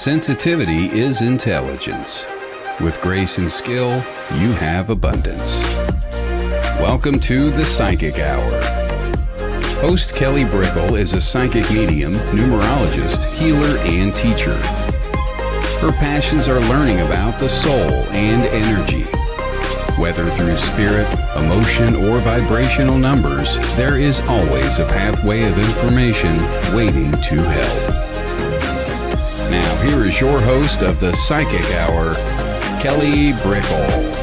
Sensitivity is intelligence. With grace and skill, you have abundance. Welcome to the Psychic Hour. Host Kelly Brickle is a psychic medium, numerologist, healer, and teacher. Her passions are learning about the soul and energy. Whether through spirit, emotion, or vibrational numbers, there is always a pathway of information waiting to help. Now, here is your host of the Psychic Hour, Kelly Brickle.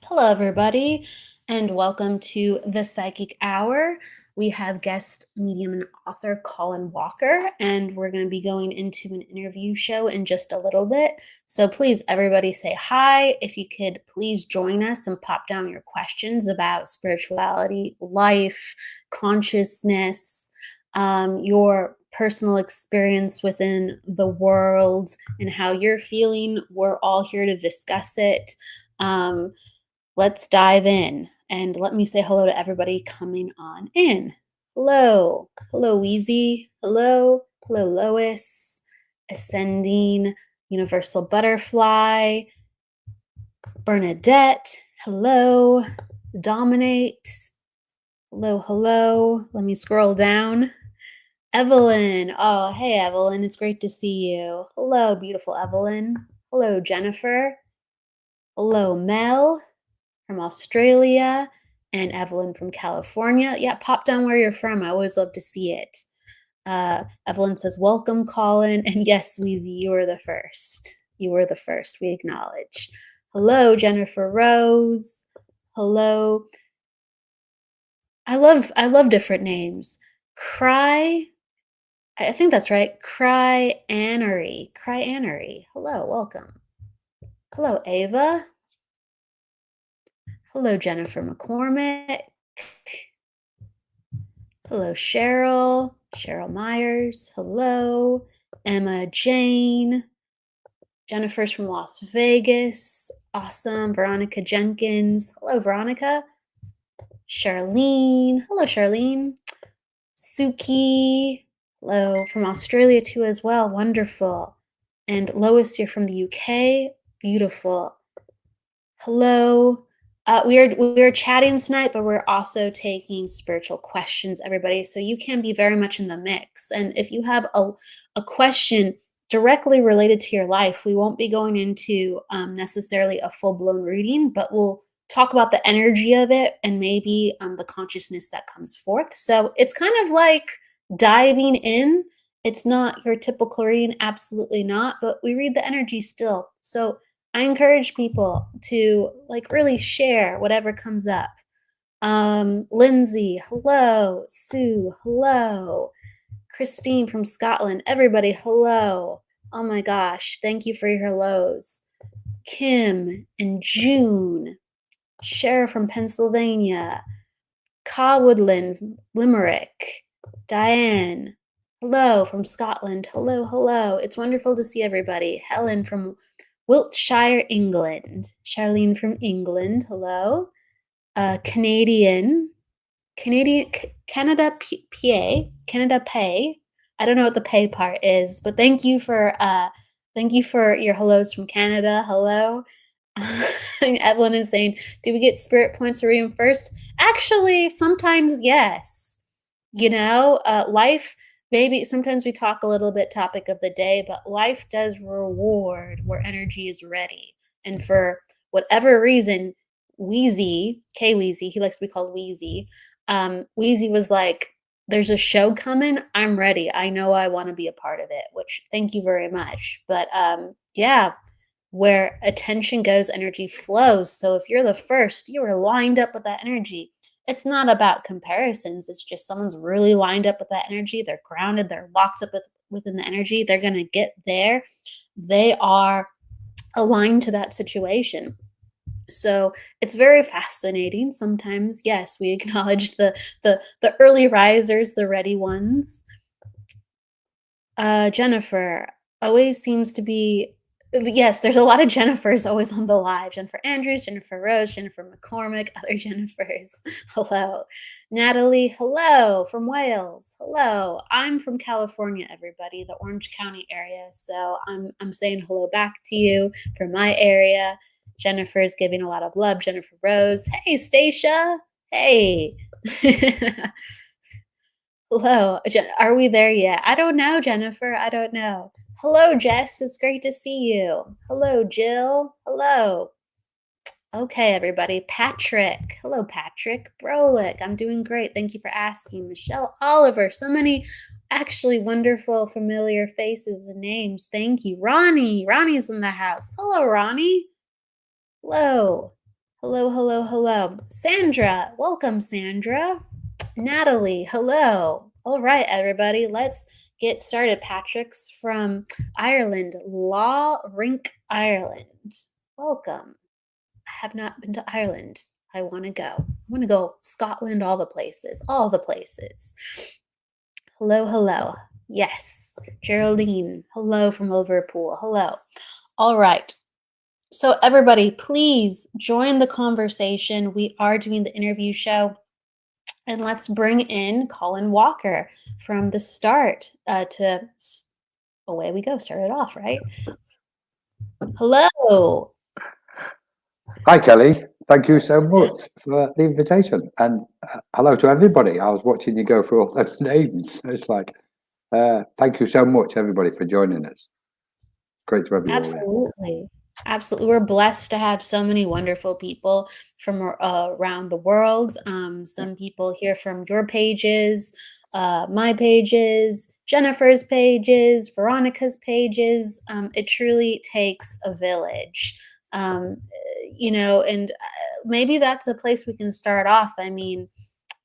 Hello, everybody, and welcome to the Psychic Hour. We have guest medium and author Colin Walker, and we're going to be going into an interview show in just a little bit. So please, everybody say hi. If you could please join us and pop down your questions about spirituality, life, consciousness, your personal experience within the world, and how you're feeling. We're all here to discuss it. Let's dive in. And let me say hello to everybody coming on in. Hello. Hello, Wheezy. Hello. Hello, Lois. Ascending Universal Butterfly. Bernadette. Hello. Dominate. Hello, hello. Let me scroll down. Evelyn. Oh, hey, Evelyn. It's great to see you. Hello, beautiful Evelyn. Hello, Jennifer. Hello, Mel from Australia, and Evelyn from California. Yeah, pop down where you're from. I always love to see it. Evelyn says, welcome, Colin. And yes, Wheezy, you were the first. You were the first. We acknowledge. Hello, Jennifer Rose. Hello. I love different names. I think that's right. Cryanery. Hello, welcome. Hello, Ava. Hello, Jennifer McCormick. Hello, Cheryl Myers. Hello, Emma Jane. Jennifer's from Las Vegas. Awesome. Veronica Jenkins. Hello, Veronica. Charlene. Hello, Charlene. Suki. Hello, from Australia too as well. Wonderful. And Lois, you're from the UK. Beautiful. Hello. We're chatting tonight, but we're also taking spiritual questions, everybody. So you can be very much in the mix. And if you have a question directly related to your life, we won't be going into necessarily a full-blown reading, but we'll talk about the energy of it and maybe the consciousness that comes forth. So it's kind of like diving in. It's not your typical reading, absolutely not, but we read the energy still. So I encourage people to really share whatever comes up. Lindsay, hello. Sue, hello. Christine from Scotland, everybody, hello. Oh my gosh, thank you for your hellos. Kim and June, Cher from Pennsylvania, Woodland, Limerick, Diane, hello from Scotland, hello. It's wonderful to see everybody. Helen from Wiltshire, England. Charlene from England. Hello. Canada, Pay. I don't know what the pay part is, but thank you for your hellos from Canada. Hello. Evelyn is saying, do we get spirit points to read them first? Actually, sometimes yes. Life. Maybe sometimes we talk a little bit topic of the day, but life does reward where energy is ready. And for whatever reason, Wheezy, K-Weezy, he likes to be called Wheezy. Wheezy was like, there's a show coming. I'm ready. I know I want to be a part of it, which thank you very much. But yeah, where attention goes, energy flows. So if you're the first, you are lined up with that energy. It's not about comparisons. It's just someone's really lined up with that energy. They're grounded. They're locked up within the energy. They're going to get there. They are aligned to that situation. So it's very fascinating. Sometimes, yes, we acknowledge the early risers, the ready ones. Jennifer always seems to be Yes, there's a lot of Jennifers always on the live. Jennifer Andrews, Jennifer Rose, Jennifer McCormick, other Jennifers. Hello. Natalie, hello from Wales. Hello. I'm from California, everybody, the Orange County area. So I'm saying hello back to you from my area. Jennifer's giving a lot of love. Jennifer Rose. Hey, Stacia. Hey. Hello. Are we there yet? I don't know, Jennifer. I don't know. Hello, Jess. It's great to see you. Hello, Jill. Hello. Okay, everybody. Patrick. Hello, Patrick. Brolick. I'm doing great. Thank you for asking. Michelle Oliver. So many actually wonderful, familiar faces and names. Thank you. Ronnie. Ronnie's in the house. Hello, Ronnie. Hello. Hello, hello, hello. Sandra. Welcome, Sandra. Natalie. Hello. All right, everybody. Let's get started. Patrick's from Ireland, Law Rink, Ireland. Welcome. I have not been to Ireland. I want to go. I want to go Scotland, all the places, all the places. Hello, hello. Yes. Geraldine. Hello from Liverpool. Hello. All right. So everybody, please join the conversation. We are doing the interview show. And let's bring in Colin Walker from the start away we go. Start it off, right? Hello. Hi, Kelly. Thank you so much for the invitation. And hello to everybody. I was watching you go through all those names. It's like, thank you so much, everybody, for joining us. Great to have you all here. Absolutely. Absolutely. We're blessed to have so many wonderful people from around the world. Some people here from your pages, my pages, Jennifer's pages, Veronica's pages. It truly takes a village. And maybe that's a place we can start off. I mean,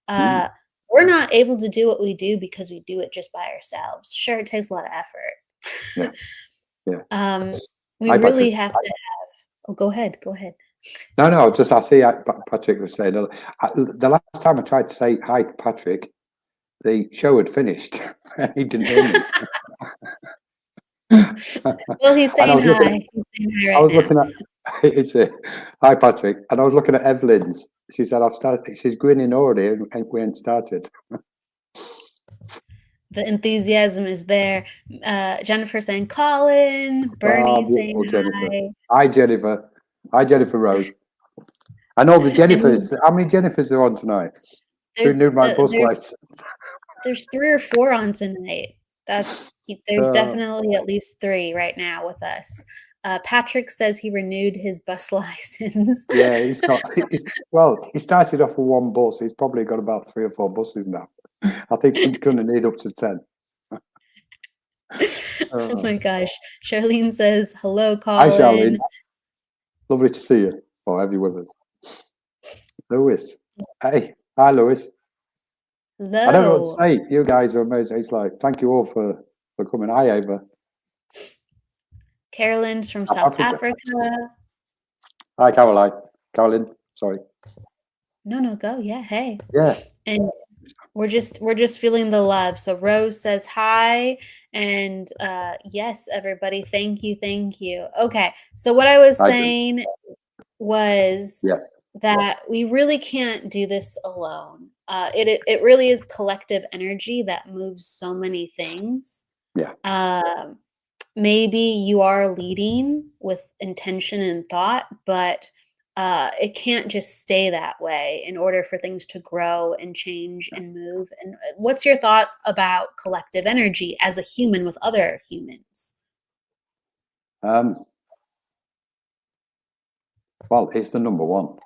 we're not able to do what we do because we do it just by ourselves. Sure, it takes a lot of effort. Yeah. We Hi, really Patrick. have to have. Oh, go ahead. Go ahead. No, I see Patrick was saying, the last time I tried to say hi, Patrick, the show had finished. He didn't hear me. Well, he's saying hi. He's saying hi right now. Looking at it's hi, Patrick, and I was looking at Evelyn's. She said, "I've started." She's grinning already, and we ain't started. The enthusiasm is there. Jennifer saying Colin. Bernie saying Jennifer. hi. Hi, Jennifer. Hi, Jennifer Rose. And all the Jennifers. How many Jennifers are on tonight? Who knew my bus lights? There's 3 or 4 on tonight. There's definitely at least 3 right now with us. Patrick says he renewed his bus license. Yeah, he started off with 1 bus. He's probably got about 3 or 4 buses now. I think he's going to need up to 10. Oh my gosh. Charlene says, hello, Colin. Hi, Charlene. Lovely to see you, or have you with us. Lewis. Hey. Hi, Lewis. Hello. I don't know what to say. You guys are amazing. It's like, thank you all for coming. Hi, Ava. Carolyn's from South Africa. Hi, Caroline. Caroline, sorry. No, go. Yeah, hey. Yeah. And we're just feeling the love. So Rose says hi, and yes, everybody, thank you. Okay, so what I was saying was that we really can't do this alone. It really is collective energy that moves so many things. Maybe you are leading with intention and thought, but it can't just stay that way in order for things to grow and change and move. And what's your thought about collective energy as a human with other humans? Well, it's the number one.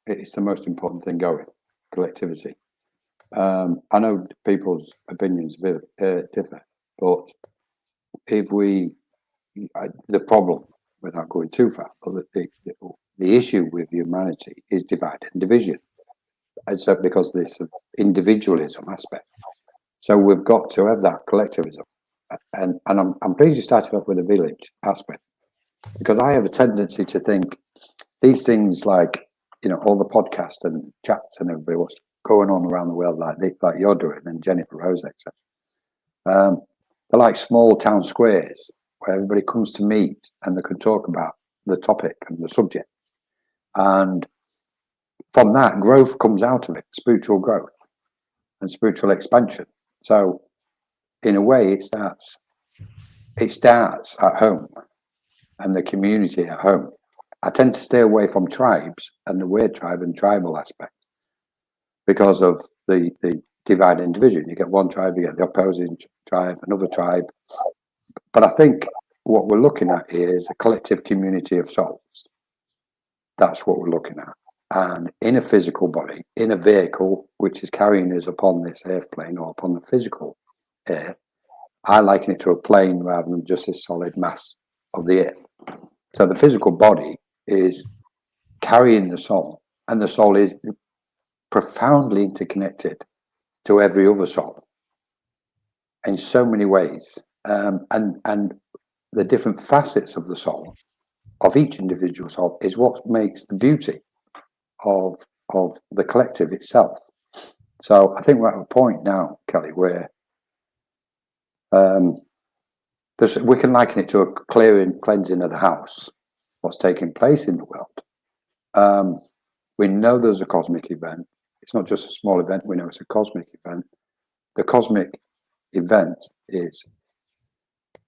It's the most important thing going, collectivity. I know people's opinions differ, but if the problem, without going too far, the issue with humanity is divide and division. And so because there's an individualism aspect. So we've got to have that collectivism. And I'm pleased you started off with the village aspect, because I have a tendency to think these things like, all the podcasts and chats and everybody, what's going on around the world like you're doing and Jennifer Rose, etc. They're like small town squares. where everybody comes to meet and they can talk about the topic and the subject. And from that, growth comes out of it, spiritual growth and spiritual expansion. So in a way, it starts at home and the community at home. I tend to stay away from tribes and the weird tribe and tribal aspect because of the divide and division. You get one tribe, you get the opposing tribe, another tribe. But I think what we're looking at here is a collective community of souls. That's what we're looking at. And in a physical body, in a vehicle, which is carrying us upon this earth plane or upon the physical earth, I liken it to a plane rather than just a solid mass of the earth. So the physical body is carrying the soul, and the soul is profoundly interconnected to every other soul in so many ways. And the different facets of the soul, of each individual soul, is what makes the beauty of the collective itself. So I think we're at a point now, Kelly, where we can liken it to a cleansing of the house, what's taking place in the world. We know there's a cosmic event. It's not just a small event, we know it's a cosmic event. The cosmic event is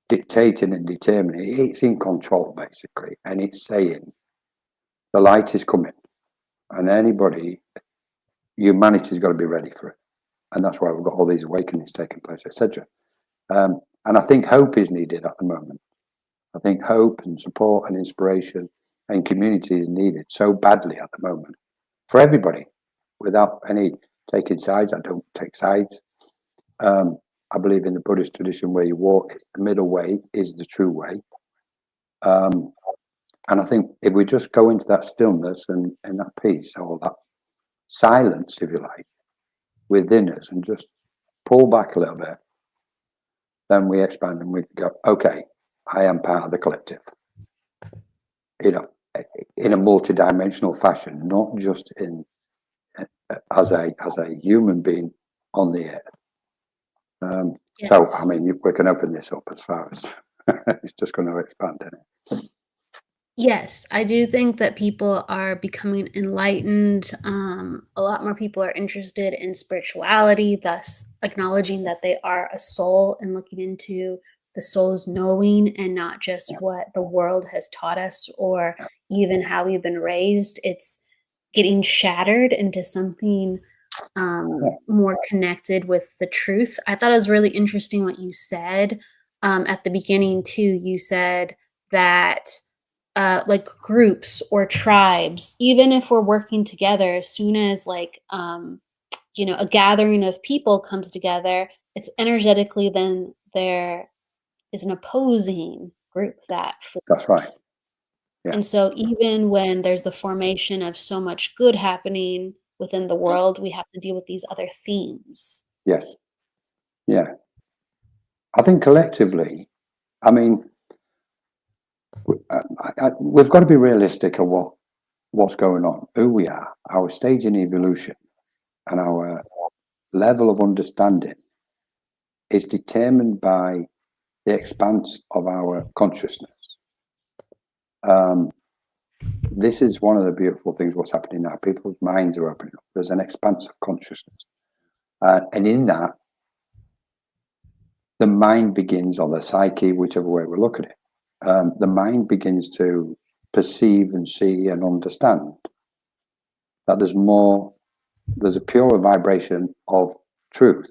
dictating and determining, it's in control basically, and it's saying the light is coming, and humanity's got to be ready for it. And that's why we've got all these awakenings taking place, etc. And I think hope is needed at the moment. I think hope and support and inspiration and community is needed so badly at the moment for everybody, without any taking sides. I don't take sides. I believe in the Buddhist tradition where you walk, the middle way is the true way. And I think if we just go into that stillness and that peace, or that silence, if you like, within us, and just pull back a little bit, then we expand and we go, okay, I am part of the collective. In a multidimensional fashion, not just as a human being on the earth. Yes. So, I mean, we can open this up as far as it's just going to expand, isn't it? Yes, I do think that people are becoming enlightened. A lot more people are interested in spirituality, thus acknowledging that they are a soul and looking into the soul's knowing and not just what the world has taught us or even how we've been raised. It's getting shattered into something more connected with the truth. I thought it was really interesting what you said at the beginning too. You said that like groups or tribes, even if we're working together, as soon as like a gathering of people comes together, it's energetically then there is an opposing group that forms. That's right. Yeah. And so even when there's the formation of so much good happening within the world, we have to deal with these other themes. Yes. Yeah. I think collectively, I mean, we've got to be realistic of what's going on, who we are, our stage in evolution, and our level of understanding is determined by the expanse of our consciousness. This is one of the beautiful things what's happening now. People's minds are opening up. There's an expanse of consciousness. And in that, the mind begins, or the psyche, whichever way we look at it, the mind begins to perceive and see and understand that there's a purer vibration of truth,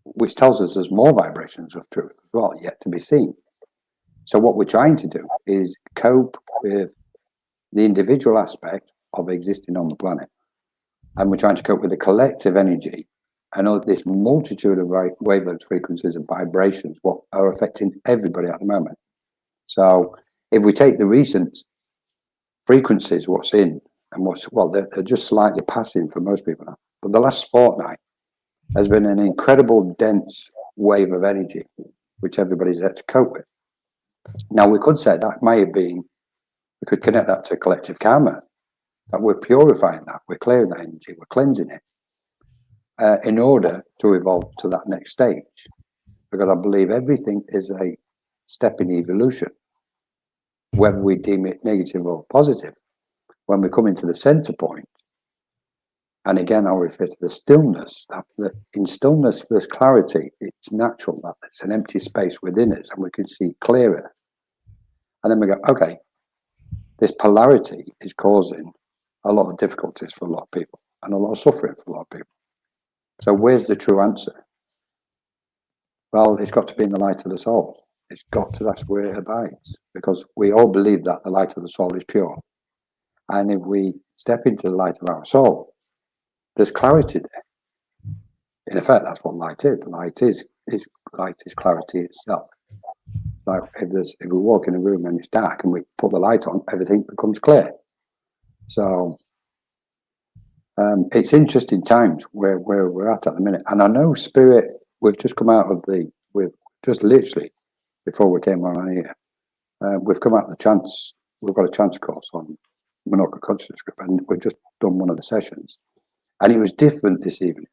which tells us there's more vibrations of truth as well, yet to be seen. So what we're trying to do is cope with the individual aspect of existing on the planet. And we're trying to cope with the collective energy and this multitude of wavelengths, frequencies, and vibrations, what are affecting everybody at the moment. So if we take the recent frequencies, what's in and they're just slightly passing for most people now. But the last fortnight has been an incredible dense wave of energy, which everybody's had to cope with. Now, we could say that may have been, we could connect that to collective karma, that we're purifying that, we're clearing that energy, we're cleansing it in order to evolve to that next stage. Because I believe everything is a step in evolution, whether we deem it negative or positive. When we come into the center point, and again, I'll refer to the stillness, that in stillness there's clarity. It's natural that there's an empty space within us and we can see clearer. And then we go, okay, this polarity is causing a lot of difficulties for a lot of people and a lot of suffering for a lot of people. So where's the true answer? Well, it's got to be in the light of the soul. It's got to, that's where it abides, because we all believe that the light of the soul is pure. And if we step into the light of our soul, there's clarity there. In effect, that's what light is. Light is clarity itself. Like if we walk in a room and it's dark and we put the light on, everything becomes clear. So it's interesting times where we're at the minute. And I know Spirit, we've just come out of we've just literally, before we came on here, we've come out of we've got a chance course on Monocle Consciousness Group, and we've just done one of the sessions. And it was different this evening,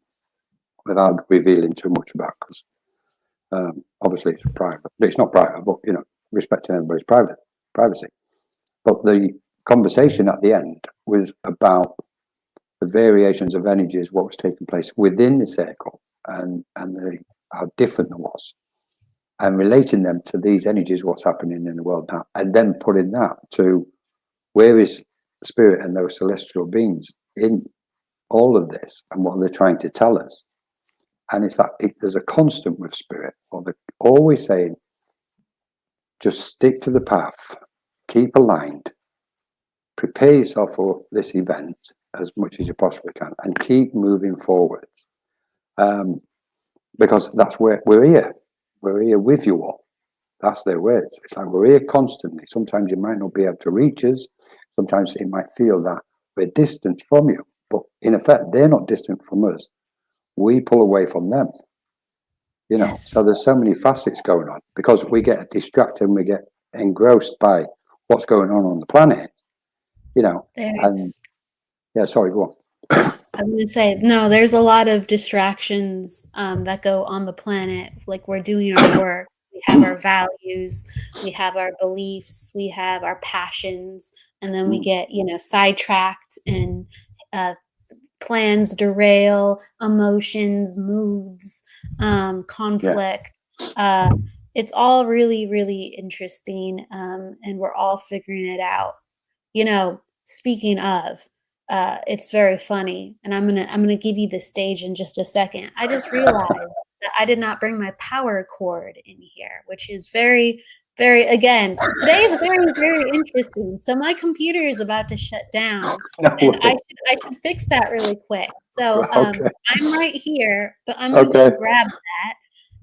without revealing too much about, because obviously it's private. It's not private, but respecting everybody's privacy. But the conversation at the end was about the variations of energies, what was taking place within the circle, and how different it was, and relating them to these energies, what's happening in the world now, and then putting that to where is Spirit and those celestial beings in all of this, and what they're trying to tell us. And it's that there's a constant with Spirit, or they're always saying, just stick to the path, keep aligned, prepare yourself for this event as much as you possibly can, and keep moving forward. Because that's where we're here. We're here with you all. That's their words. It's like we're here constantly. Sometimes you might not be able to reach us. Sometimes it might feel that we're distant from you. But in effect, they're not distant from us. We pull away from them. Yes. So there's so many facets going on, because we get distracted and we get engrossed by what's going on the planet. And yeah, sorry, go on. I'm going to say, no, there's a lot of distractions that go on the planet. Like, we're doing our work. We have our values, we have our beliefs, we have our passions, and then we get, sidetracked, and plans derail, emotions, moods, conflict. Yeah. It's all really, really interesting, and we're all figuring it out. Speaking of, it's very funny, and I'm gonna give you the stage in just a second. I just realized that I did not bring my power cord in here, which is very, very, again, today is very, very interesting. So my computer is about to shut down, and I should fix that really quick. So I'm right here, but I'm gonna go grab that.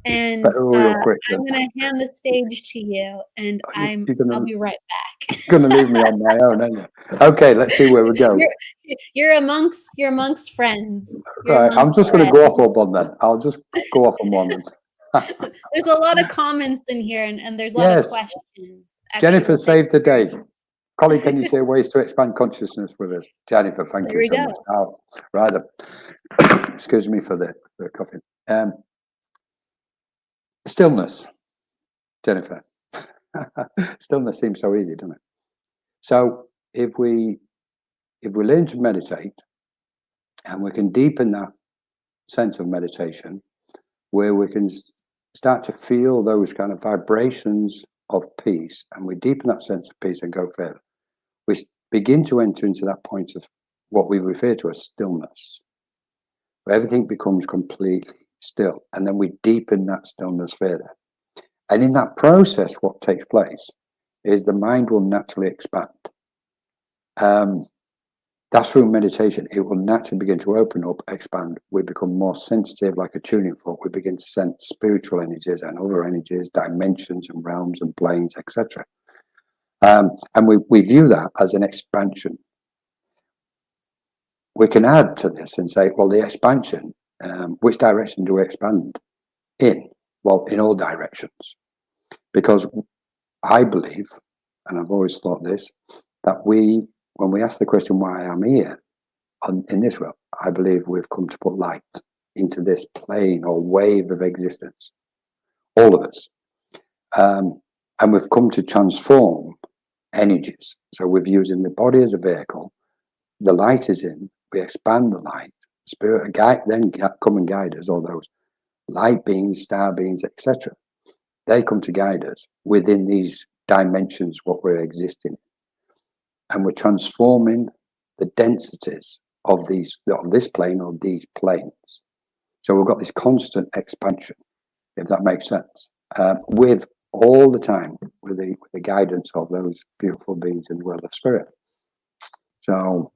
And I'm going to hand the stage to you, and I'll be right back. You're going to leave me on my own, aren't you? Okay, let's see where we go. You're amongst friends. Right, I'm just going to go off on one then. I'll just go off on one. There's a lot of comments in here, and there's a lot of questions. Jennifer saved the day. Colin, can you share ways to expand consciousness with us? Jennifer, thank you so much. Oh, rather, excuse me for the coughing. Stillness, Jennifer. Stillness seems so easy, doesn't it? So if we learn to meditate, and we can deepen that sense of meditation, where we can start to feel those kind of vibrations of peace, and we deepen that sense of peace and go further, we begin to enter into that point of what we refer to as stillness, where everything becomes completely still, and then we deepen that stillness further. And in that process, what takes place is the mind will naturally expand. That's through meditation. It will naturally begin to open up, expand. We become more sensitive, like a tuning fork. We begin to sense spiritual energies and other energies, dimensions and realms and planes, etc. And we view that as an expansion. We can add to this and say, well, the expansion, which direction do we expand in? Well, in all directions. Because I believe, and I've always thought this, that when we ask the question, why I'm here in this world, I believe we've come to put light into this plane or wave of existence. All of us. And we've come to transform energies. So we're using the body as a vehicle. The light is in. We expand the light. Spirit guide, then come and guide us. All those light beings, star beings, etc. They come to guide us within these dimensions, what we're existing in. And we're transforming the densities of this plane or these planes. So we've got this constant expansion, if that makes sense, with all the time with the guidance of those beautiful beings in the world of spirit. So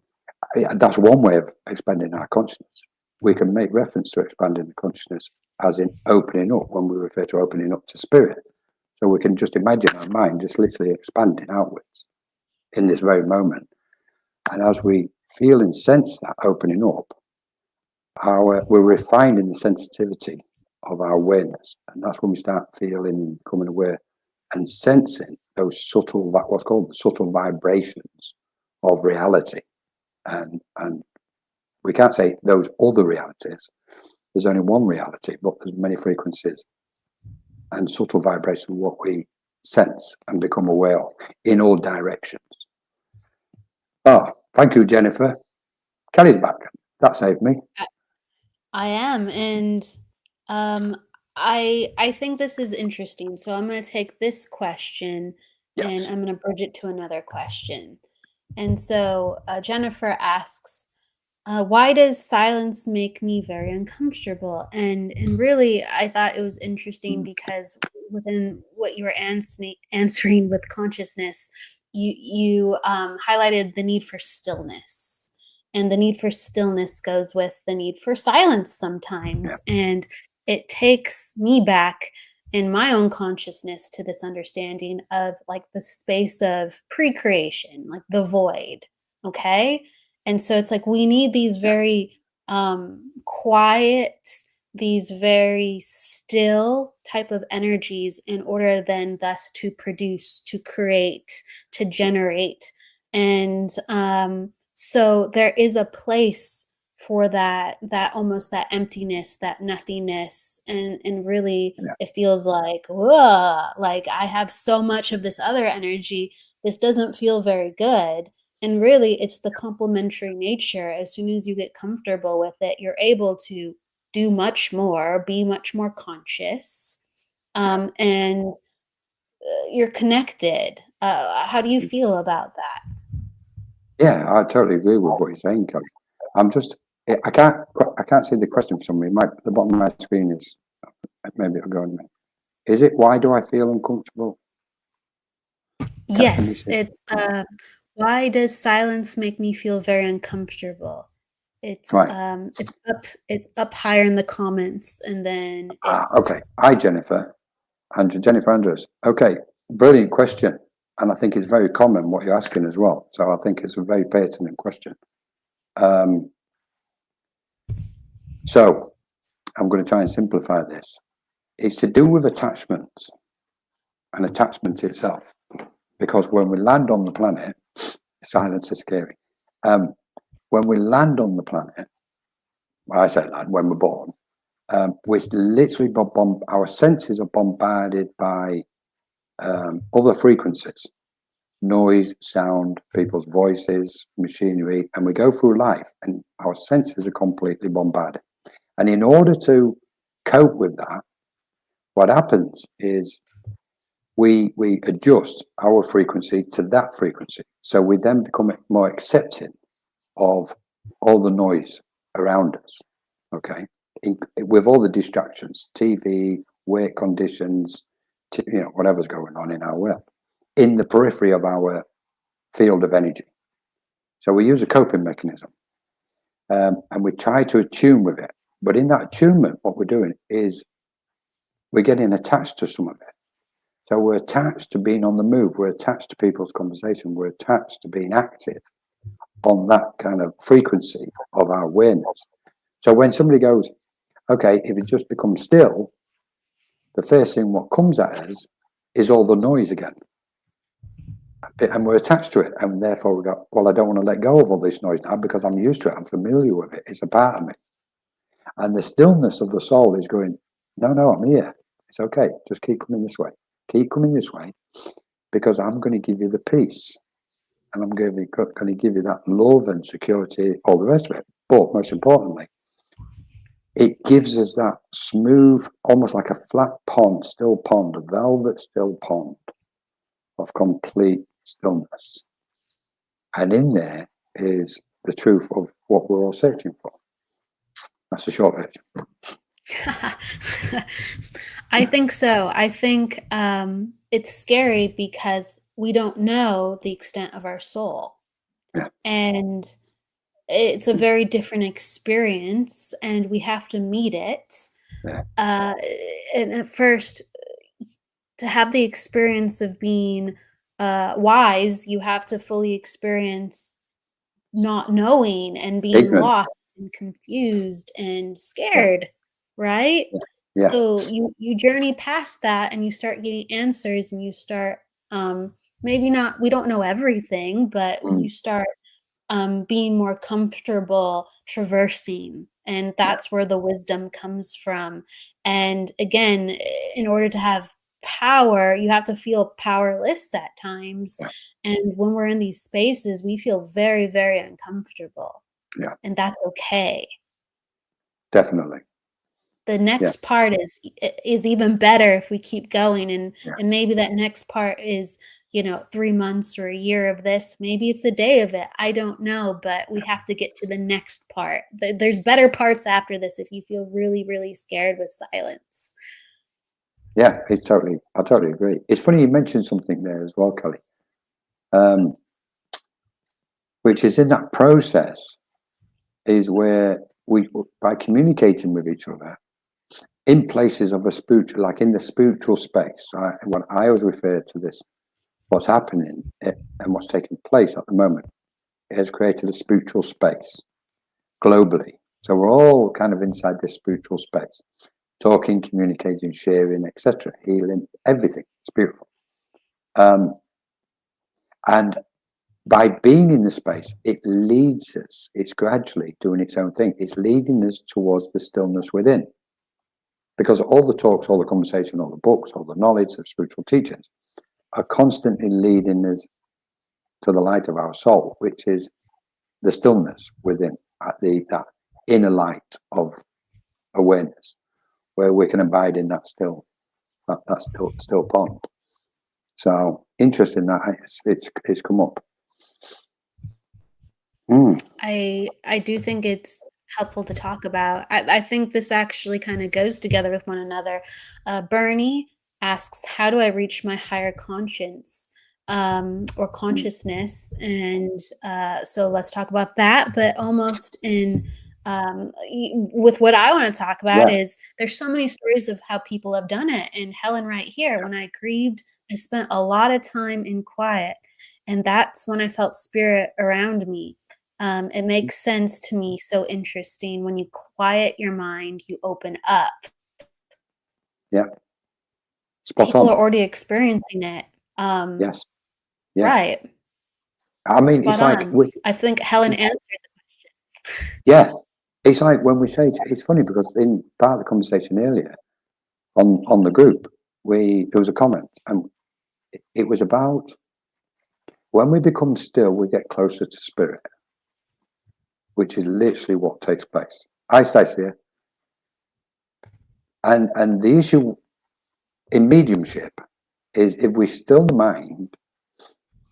that's one way of expanding our consciousness. We can make reference to expanding the consciousness as in opening up, when we refer to opening up to spirit. So we can just imagine our mind just literally expanding outwards in this very moment. And as we feel and sense that opening up, we're refining the sensitivity of our awareness. And that's when we start feeling and becoming aware and sensing those subtle, what's called the subtle vibrations of reality. And we can't say those other realities. There's only one reality, but there's many frequencies and subtle vibrations of what we sense and become aware of in all directions. Oh, thank you, Jennifer. Kelly's back. That saved me. I am, and I think this is interesting. So I'm going to take this question and I'm going to bridge it to another question. And so Jennifer asks, why does silence make me very uncomfortable? And really, I thought it was interesting because within what you were answering with consciousness, you highlighted the need for stillness. And the need for stillness goes with the need for silence sometimes. And it takes me back in my own consciousness to this understanding of like the space of pre-creation, like the void. Okay. And so it's like we need these very quiet, these very still type of energies in order then thus to produce, to create, to generate. And so there is a place for that almost that emptiness, that nothingness, and really it feels like, whoa, like I have so much of this other energy. This doesn't feel very good. And really, it's the complementary nature. As soon as you get comfortable with it, you're able to do much more, be much more conscious, and you're connected. How do you feel about that? Yeah, I totally agree with what you're saying, Kelly. I can't see the question for some reason. The bottom of my screen is, maybe it'll go on me. Is it, why do I feel uncomfortable? Yes, it's why does silence make me feel very uncomfortable? It's Right. It's up higher in the comments, and then it's Okay. Hi, Jennifer. Jennifer Andrews. Okay, brilliant question. And I think it's very common what you're asking as well. So I think it's a very pertinent question. So I'm going to try and simplify this. It's to do with attachments and attachment itself. Because when we land on the planet, silence is scary. When we land on the planet, well, I say land, when we're born, we're literally our senses are bombarded by other frequencies, noise, sound, people's voices, machinery, and we go through life and our senses are completely bombarded. And in order to cope with that, what happens is we adjust our frequency to that frequency. So we then become more accepting of all the noise around us, okay? With all the distractions, TV, work conditions, whatever's going on in our world, in the periphery of our field of energy. So we use a coping mechanism, and we try to attune with it. But in that attunement, what we're doing is we're getting attached to some of it. So we're attached to being on the move. We're attached to people's conversation. We're attached to being active on that kind of frequency of our awareness. So when somebody goes, okay, if it just becomes still, the first thing what comes at us is all the noise again. And we're attached to it. And therefore we go, well, I don't want to let go of all this noise now because I'm used to it. I'm familiar with it. It's a part of me. And the stillness of the soul is going, no, I'm here. It's okay. Just keep coming this way. keep coming this way, because I'm going to give you the peace, and I'm going to give you that love and security, all the rest of it. But most importantly, it gives us that smooth, almost like a flat pond, still pond, a velvet still pond of complete stillness. And in there is the truth of what we're all searching for. That's the short version. I think so. I think it's scary because we don't know the extent of our soul. Yeah. And it's a very different experience, and we have to meet it. Yeah. And at first, to have the experience of being wise, you have to fully experience not knowing and being Ignorance. lost and confused and scared, right? Yeah. So you journey past that, and you start getting answers, and you start maybe not, we don't know everything, but you start being more comfortable traversing, and that's where the wisdom comes from. And again, in order to have power, you have to feel powerless at times. Yeah. And when we're in these spaces, we feel very, very uncomfortable. Yeah. And that's okay. Definitely. The next part is even better if we keep going, and maybe that next part is 3 months or a year of this. Maybe it's a day of it. I don't know, but we have to get to the next part. There's better parts after this if you feel really, really scared with silence. Yeah, I totally agree. It's funny you mentioned something there as well, Kelly, which is in that process is where we, by communicating with each other in places of a spiritual, like in the spiritual space, when I always refer to this, what's happening and what's taking place at the moment, it has created a spiritual space globally. So we're all kind of inside this spiritual space, talking, communicating, sharing, etc., healing, everything. It's beautiful. And by being in the space, it leads us, it's gradually doing its own thing. It's leading us towards the stillness within. Because all the talks, all the conversation, all the books, all the knowledge of spiritual teachings are constantly leading us to the light of our soul, which is the stillness within, that inner light of awareness, where we can abide in that still pond. So interesting that it's come up. I do think it's helpful to talk about. I think this actually kind of goes together with one another. Bernie asks, how do I reach my higher conscience or consciousness? And so let's talk about that, but almost in with what I want to talk about is there's so many stories of how people have done it. And Helen right here, when I grieved, I spent a lot of time in quiet, and that's when I felt spirit around me. It makes sense to me. So interesting. When you quiet your mind, you open up. Yeah. Spot People on. are already experiencing it. Yes. Yeah. Right. I mean, Spot it's like on. I think Helen answered the question. Yeah. It's like when we say, it's funny because in part of the conversation earlier on the group, there was a comment, and it was about when we become still, we get closer to spirit, which is literally what takes place. Hi, Stacey. And the issue in mediumship is if we still the mind,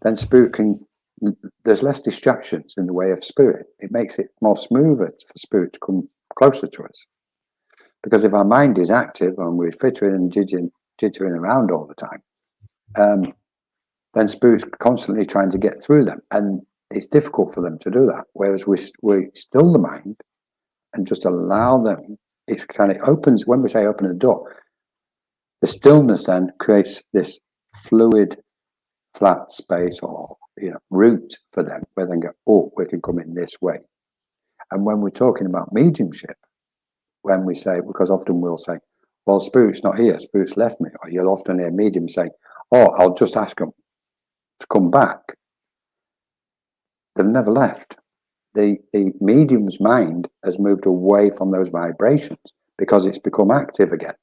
then spirit there's less distractions in the way of spirit. It makes it more smoother for spirit to come closer to us. Because if our mind is active and we're fittering and jittering around all the time, then spirit's constantly trying to get through them. And it's difficult for them to do that. Whereas we still the mind and just allow them, it kind of opens, when we say open the door, the stillness then creates this fluid, flat space or route for them where they go, oh, we can come in this way. And when we're talking about mediumship, when we say, because often we'll say, well, spirit's not here, spirit's left me, or you'll often hear mediums say, oh, I'll just ask them to come back. They've never left. The medium's mind has moved away from those vibrations because it's become active again.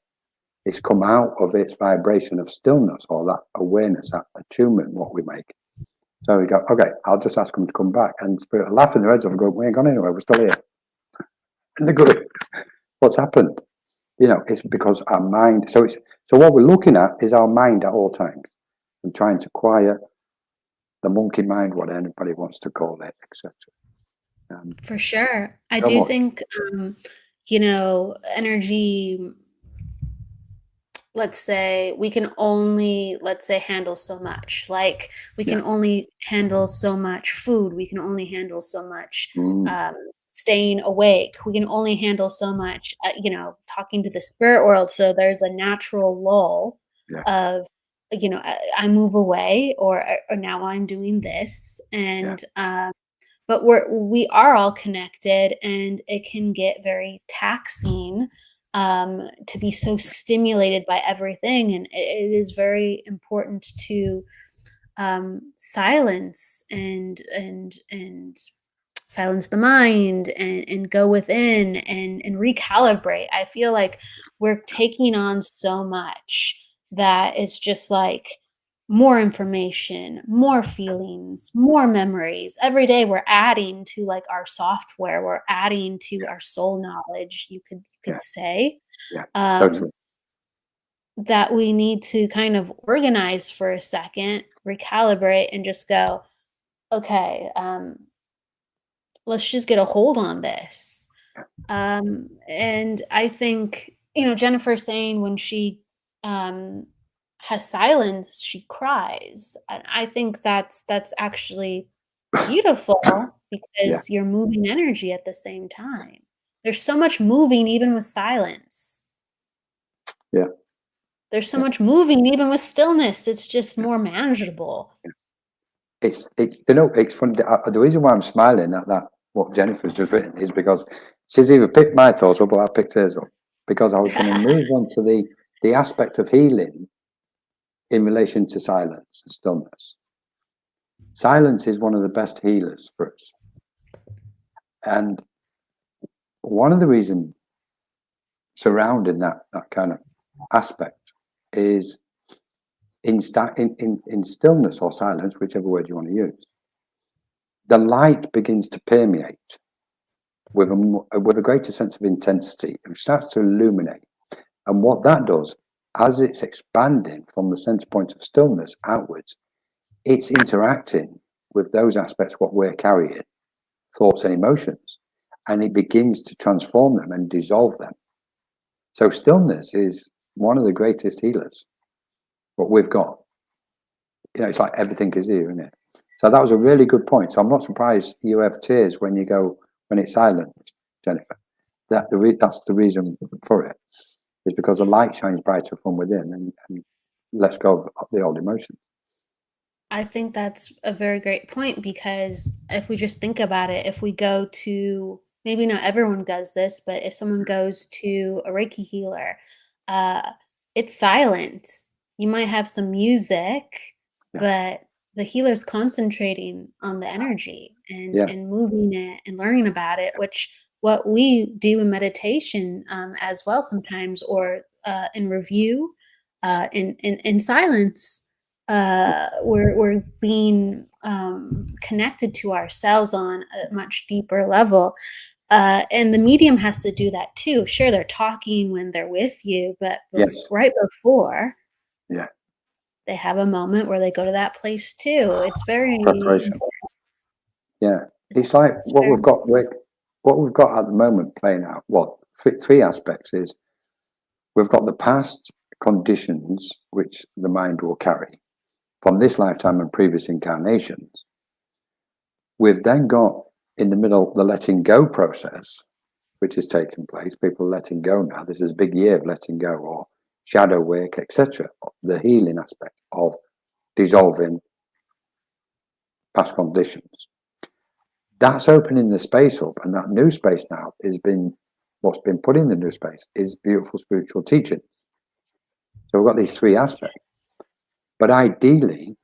It's come out of its vibration of stillness, or that awareness, that attunement, what we make. So we go, okay, I'll just ask them to come back. And spirit are laughing their heads off and go, we ain't gone anywhere, we're still here. And they're going, what's happened? It's because our mind, so what we're looking at is our mind at all times, and trying to quiet the monkey mind, what anybody wants to call it, etc. For sure. I So do much. think, energy, let's say we can only, handle so much. Like we can only handle so much food. We can only handle so much staying awake. We can only handle so much, talking to the spirit world. So there's a natural lull of, I move away, or now I'm doing this. And, but we are all connected, and it can get very taxing to be so stimulated by everything. And it is very important to silence and silence the mind, and go within and recalibrate. I feel like we're taking on so much that it's just like more information, more feelings, more memories. Every day we're adding to like our software, we're adding to our soul knowledge, you could say. Totally. That we need to kind of organize for a second, recalibrate, and just go, okay, let's just get a hold on this. And I think, Jennifer saying when she has silence, she cries. And I think that's actually beautiful because you're moving energy at the same time. There's so much moving even with silence. Yeah. There's so much moving even with stillness. It's just more manageable. It's it's funny. The reason why I'm smiling at that, what Jennifer's just written, is because she's either picked my thoughts up or I picked hers up. Because I was going to move on to the aspect of healing in relation to silence and stillness. Silence is one of the best healers for us. And one of the reasons surrounding that kind of aspect is in stillness or silence, whichever word you want to use, the light begins to permeate with a greater sense of intensity. It starts to illuminate. And what that does, as it's expanding from the center point of stillness outwards, it's interacting with those aspects what we're carrying, thoughts and emotions, and it begins to transform them and dissolve them. So stillness is one of the greatest healers, what we've got. It's like everything is here, isn't it? So that was a really good point. So I'm not surprised you have tears when it's silent, Jennifer. That's the reason for it, is because the light shines brighter from within and lets go of the old emotion. I think that's a very great point, because if we just think about it, if we go to, maybe not everyone does this, but if someone goes to a Reiki healer, it's silent. You might have some music, but the healer's concentrating on the energy and moving it and learning about it, which what we do in meditation as well sometimes, or in review, in silence. We're being connected to ourselves on a much deeper level. And the medium has to do that too. Sure, they're talking when they're with you, but right before, they have a moment where they go to that place too. It's very preparation. important. Yeah, it's like what we've got at the moment playing out. Three aspects is we've got the past conditions which the mind will carry from this lifetime and previous incarnations. We've then got in the middle the letting go process, which is taking place. People are letting go now. This is a big year of letting go, or shadow work, etc. The healing aspect of dissolving past conditions. That's opening the space up, and that new space now what's been put in the new space is beautiful spiritual teaching. So we've got these three aspects. But ideally,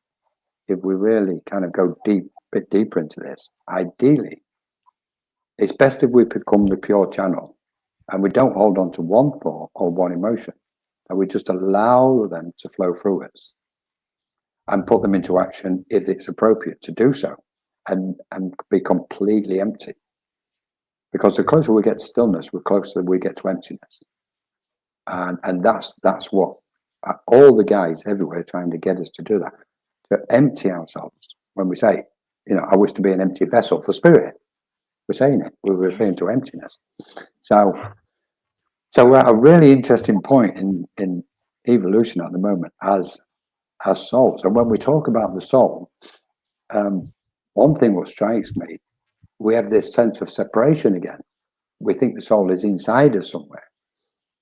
if we really kind of go bit deeper into this, ideally, it's best if we become the pure channel and we don't hold on to one thought or one emotion. that we just allow them to flow through us and put them into action if it's appropriate to do so, and be completely empty. Because the closer we get to stillness, the closer we get to emptiness. And that's what all the guides everywhere are trying to get us to do, that, to empty ourselves. When we say, I wish to be an empty vessel for spirit, we're saying it, we're referring to emptiness. So we're at a really interesting point in evolution at the moment as souls. And when we talk about the soul, one thing what strikes me, we have this sense of separation again. We think the soul is inside us somewhere.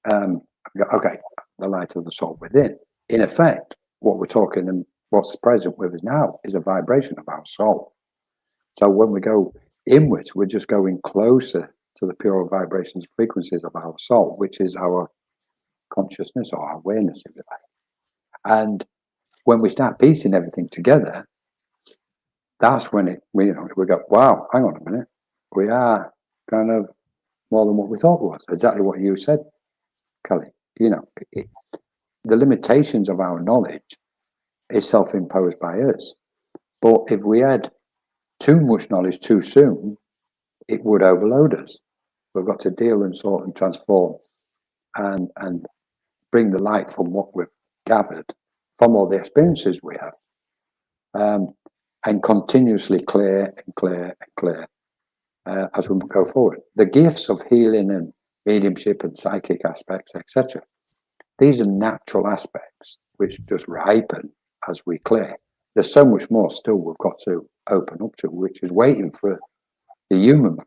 Okay, the light of the soul within. In effect, what we're talking and what's present with us now is a vibration of our soul. So when we go inwards, we're just going closer to the pure vibrations, frequencies of our soul, which is our consciousness or our awareness, if you like. And when we start piecing everything together, that's when we go, wow, hang on a minute, we are kind of more than what we thought was. Exactly what you said, Kelly. The limitations of our knowledge is self-imposed by us. But if we had too much knowledge too soon, it would overload us. We've got to deal and sort and transform and bring the light from what we've gathered from all the experiences we have, and continuously clear and clear and clear as we go forward. The gifts of healing and mediumship and psychic aspects, etc. These are natural aspects which just ripen as we clear. There's so much more still we've got to open up to, which is waiting for the human mind.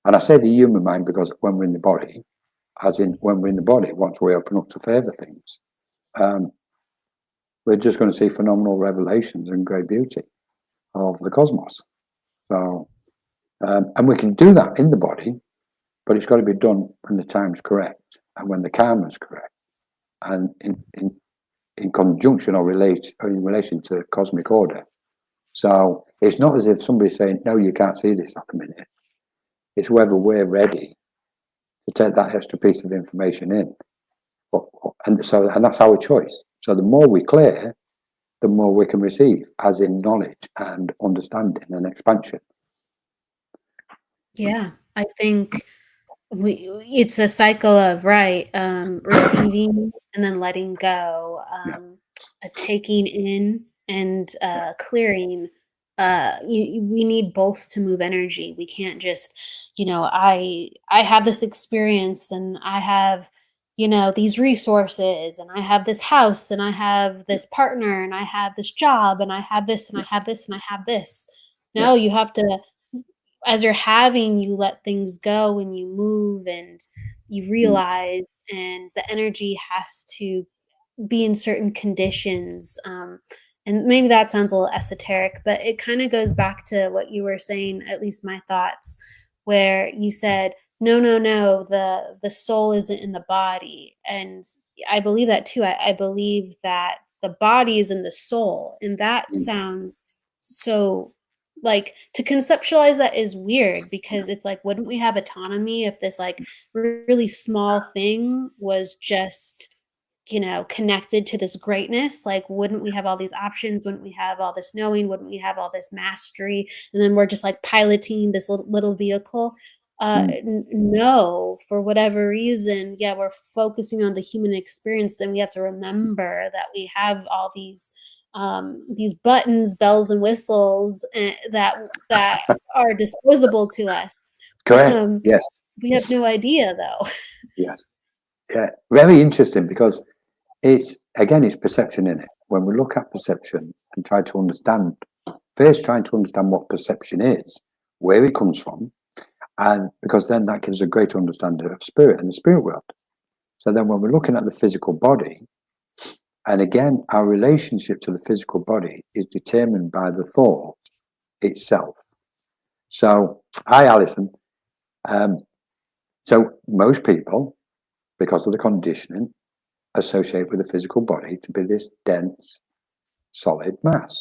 And I say the human mind because when we're in the body, as in when we're in the body, once we open up to further things, we're just going to see phenomenal revelations and great beauty of the cosmos. So, and we can do that in the body, but it's got to be done when the time's correct and when the karma's correct, and in conjunction or in relation to cosmic order. So it's not as if somebody's saying, no, you can't see this at the minute. It's whether we're ready to take that extra piece of information in. And that's our choice. So the more we clear, the more we can receive, as in knowledge and understanding and expansion. Yeah, I think it's a cycle of receiving and then letting go, a taking in and clearing. We need both to move energy. We can't just, I have this experience and I have, these resources and I have this house and I have this partner and I have this job and I have this and I have this and I have this. No, you have to, as you're having, you let things go and you move and you realize, and the energy has to be in certain conditions. And maybe that sounds a little esoteric, but it kind of goes back to what you were saying, at least my thoughts, where you said, no, the soul isn't in the body. And I believe that too. I believe that the body is in the soul. And that sounds so, like, to conceptualize that is weird, because it's like, wouldn't we have autonomy if this like really small thing was just, connected to this greatness? Like, wouldn't we have all these options? Wouldn't we have all this knowing? Wouldn't we have all this mastery? And then we're just like piloting this little vehicle. No, for whatever reason, we're focusing on the human experience, and we have to remember that we have all these buttons, bells, and whistles that are disposable to us. Correct. Yes. We have no idea, though. Yes. Yeah. Very interesting, because it's perception in it. When we look at perception and trying to understand what perception is, where it comes from, and because then that gives a greater understanding of spirit and the spirit world. So then when we're looking at the physical body, and again, our relationship to the physical body is determined by the thought itself. So, hi, Alison. So most people, because of the conditioning, associate with the physical body to be this dense, solid mass.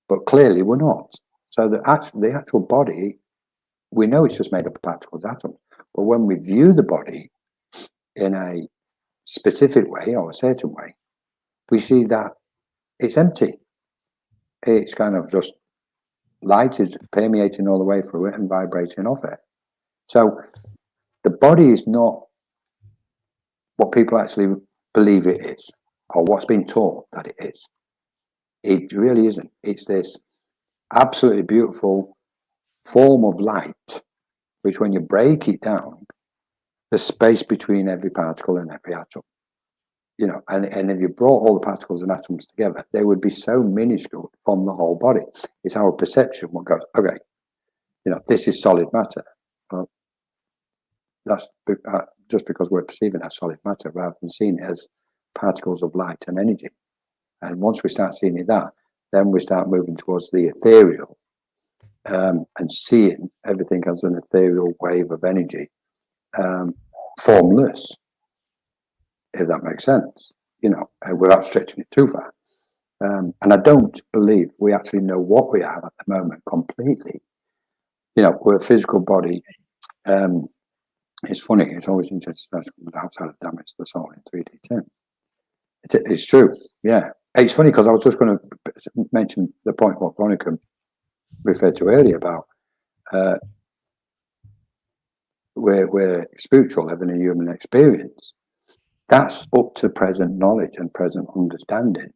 But clearly we're not. So the actual body, we know it's just made up of particles, atoms. But when we view the body in a specific way or a certain way, we see that it's empty. It's kind of just light is permeating all the way through it and vibrating off it. So the body is not what people actually believe it is, or what's been taught that it is. It really isn't. It's this absolutely beautiful form of light, which when you break it down, the space between every particle and every atom, you know, and if you brought all the particles and atoms together, they would be so minuscule from the whole body. It's our perception what goes, okay, you know, this is solid matter. Well, that's just because we're perceiving it as solid matter rather than seeing it as particles of light and energy. And once we start seeing it that, then we start moving towards the ethereal, and seeing everything as an ethereal wave of energy, formless, if that makes sense, you know, without stretching it too far. And I don't believe we actually know what we are at the moment completely. You know, we're a physical body. It's funny, it's always interesting the outside of damage the soul in 3D terms. It's true, yeah. It's funny because I was just going to mention the point what Veronica referred to earlier about we're spiritual, having a human experience. That's up to present knowledge and present understanding.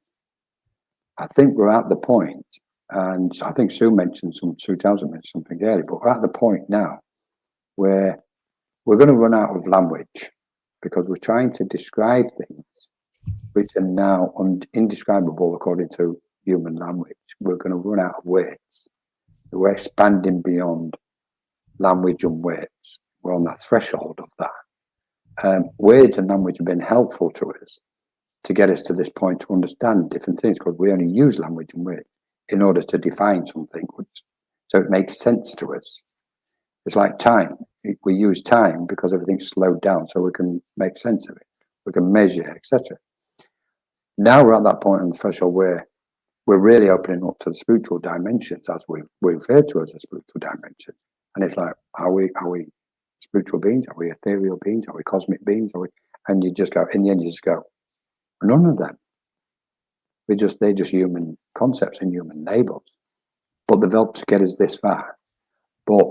I think we're at the point, and I think Sue Townsend mentioned something earlier, but we're at the point now where we're going to run out of language because we're trying to describe things which are now indescribable according to human language. We're going to run out of words. We're expanding beyond language and words. We're on the threshold of that. Words and language have been helpful to us to get us to this point to understand different things, because we only use language and words in order to define something, so it makes sense to us. It's like time. We use time because everything's slowed down, so we can make sense of it. We can measure, etc. Now we're at that point on the threshold where we're really opening up to the spiritual dimensions, as we refer to as a spiritual dimension. And it's like, are we spiritual beings? Are we ethereal beings? Are we cosmic beings? And you just go, in the end, you just go, none of them. They're just human concepts and human labels. But they've helped to get us this far. But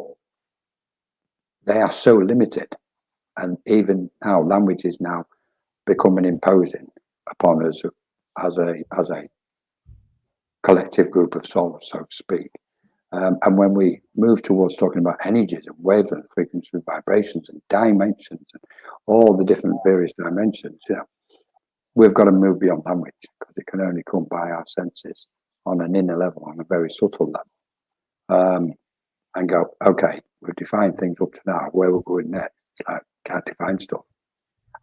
they are so limited. And even now, language is now becoming imposing upon us as a collective group of souls, so to speak. And when we move towards talking about energies and wavelength frequencies and vibrations and dimensions and all the different various dimensions, you know, we've got to move beyond language, because it can only come by our senses on an inner level, on a very subtle level, and go, okay, we've defined things up to now. Where we're going next? It's like, can't define stuff.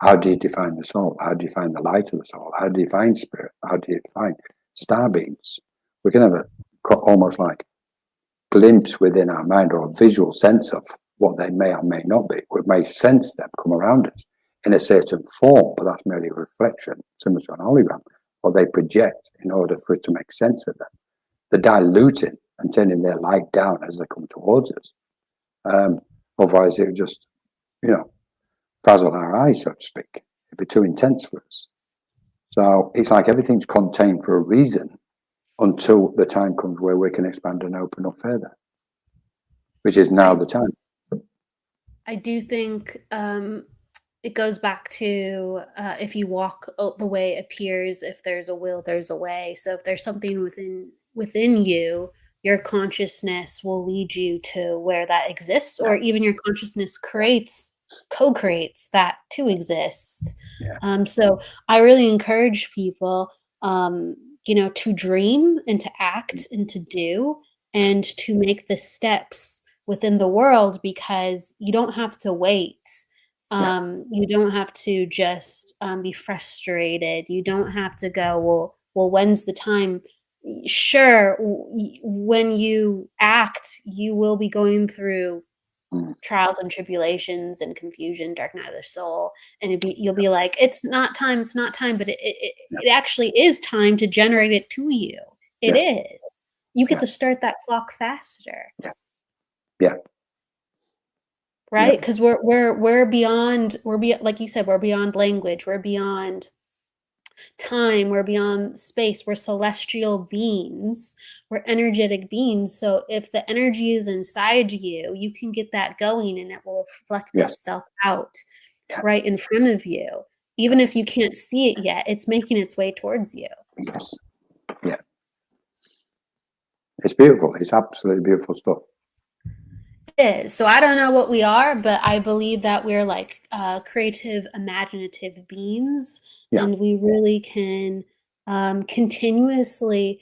How do you define the soul? How do you define the light of the soul? How do you define spirit? How do you define star beams? We can have almost like glimpse within our mind, or a visual sense of what they may or may not be. We may sense them come around us in a certain form, but that's merely a reflection, similar to an hologram, or they project in order for it to make sense of them. They're diluting and turning their light down as they come towards us. Otherwise, it would just, you know, frazzle our eyes, so to speak. It'd be too intense for us. So it's like everything's contained for a reason until the time comes where we can expand and open up further, which is now the time. I do think it goes back to if you walk the way it appears, if there's a will, there's a way. So if there's something within you, your consciousness will lead you to where that exists, or even your consciousness co-creates that to exist. Yeah. So I really encourage people, you know, to dream and to act and to do and to make the steps within the world, because you don't have to wait. You don't have to just be frustrated. You don't have to go, well, when's the time? Sure, when you act, you will be going through trials and tribulations and confusion, dark night of the soul, and you'll be like, it's not time, but it actually is time to generate it to you. It is. You get to start that clock faster. Yeah. Yeah. right? Because we're beyond, like you said, we're beyond language, we're beyond time, we're beyond space, we're celestial beings, we're energetic beings. So if the energy is inside you, you can get that going and it will reflect Yes. itself out Yeah. right in front of you. Even if you can't see it yet, it's making its way towards you. Yes. Yeah. It's beautiful. It's absolutely beautiful stuff. It is. So I don't know what we are, but I believe that we're like creative, imaginative beings, Yeah. and we really can continuously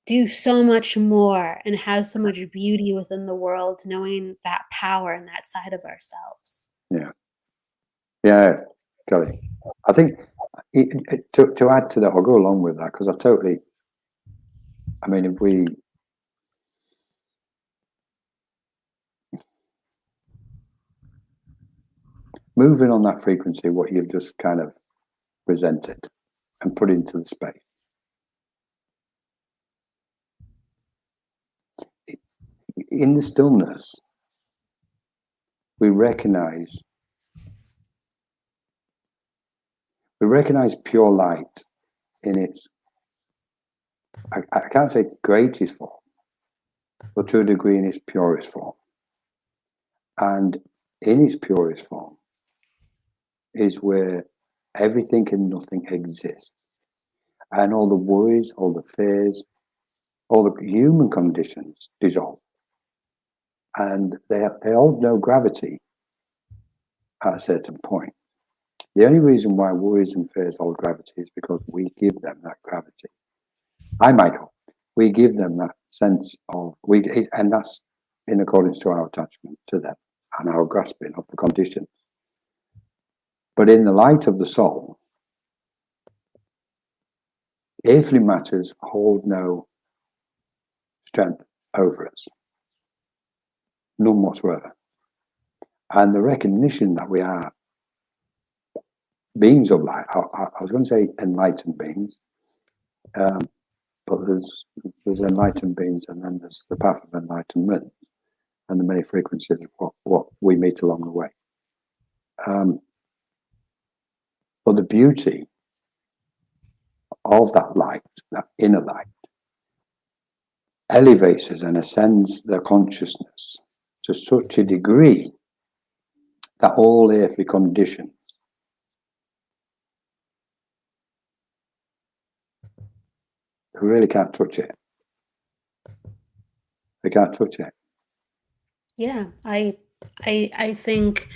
do so much more and have so much beauty within the world, knowing that power and that side of ourselves. Yeah. Yeah. Kelly. I think to add to that, I'll go along with that because I mean, if we moving on that frequency, what you've just kind of presented and put into the space. In the stillness, we recognize pure light in its, I can't say greatest form, but to a degree in its purest form. And in its purest form is where everything and nothing exists. And all the worries, all the fears, all the human conditions dissolve. And they hold no gravity at a certain point. The only reason why worries and fears hold gravity is because we give them that gravity. Hi, Michael. We give them that sense of, and that's in accordance to our attachment to them and our grasping of the conditions. But in the light of the soul, earthly matters hold no strength over us, none whatsoever. And the recognition that we are beings of light, I was going to say enlightened beings, but there's enlightened beings, and then there's the path of enlightenment and the many frequencies of what we meet along the way. But the beauty of that light, that inner light, elevates us and ascends their consciousness to such a degree that all earthly conditions really can't touch it. They can't touch it. Yeah, I think,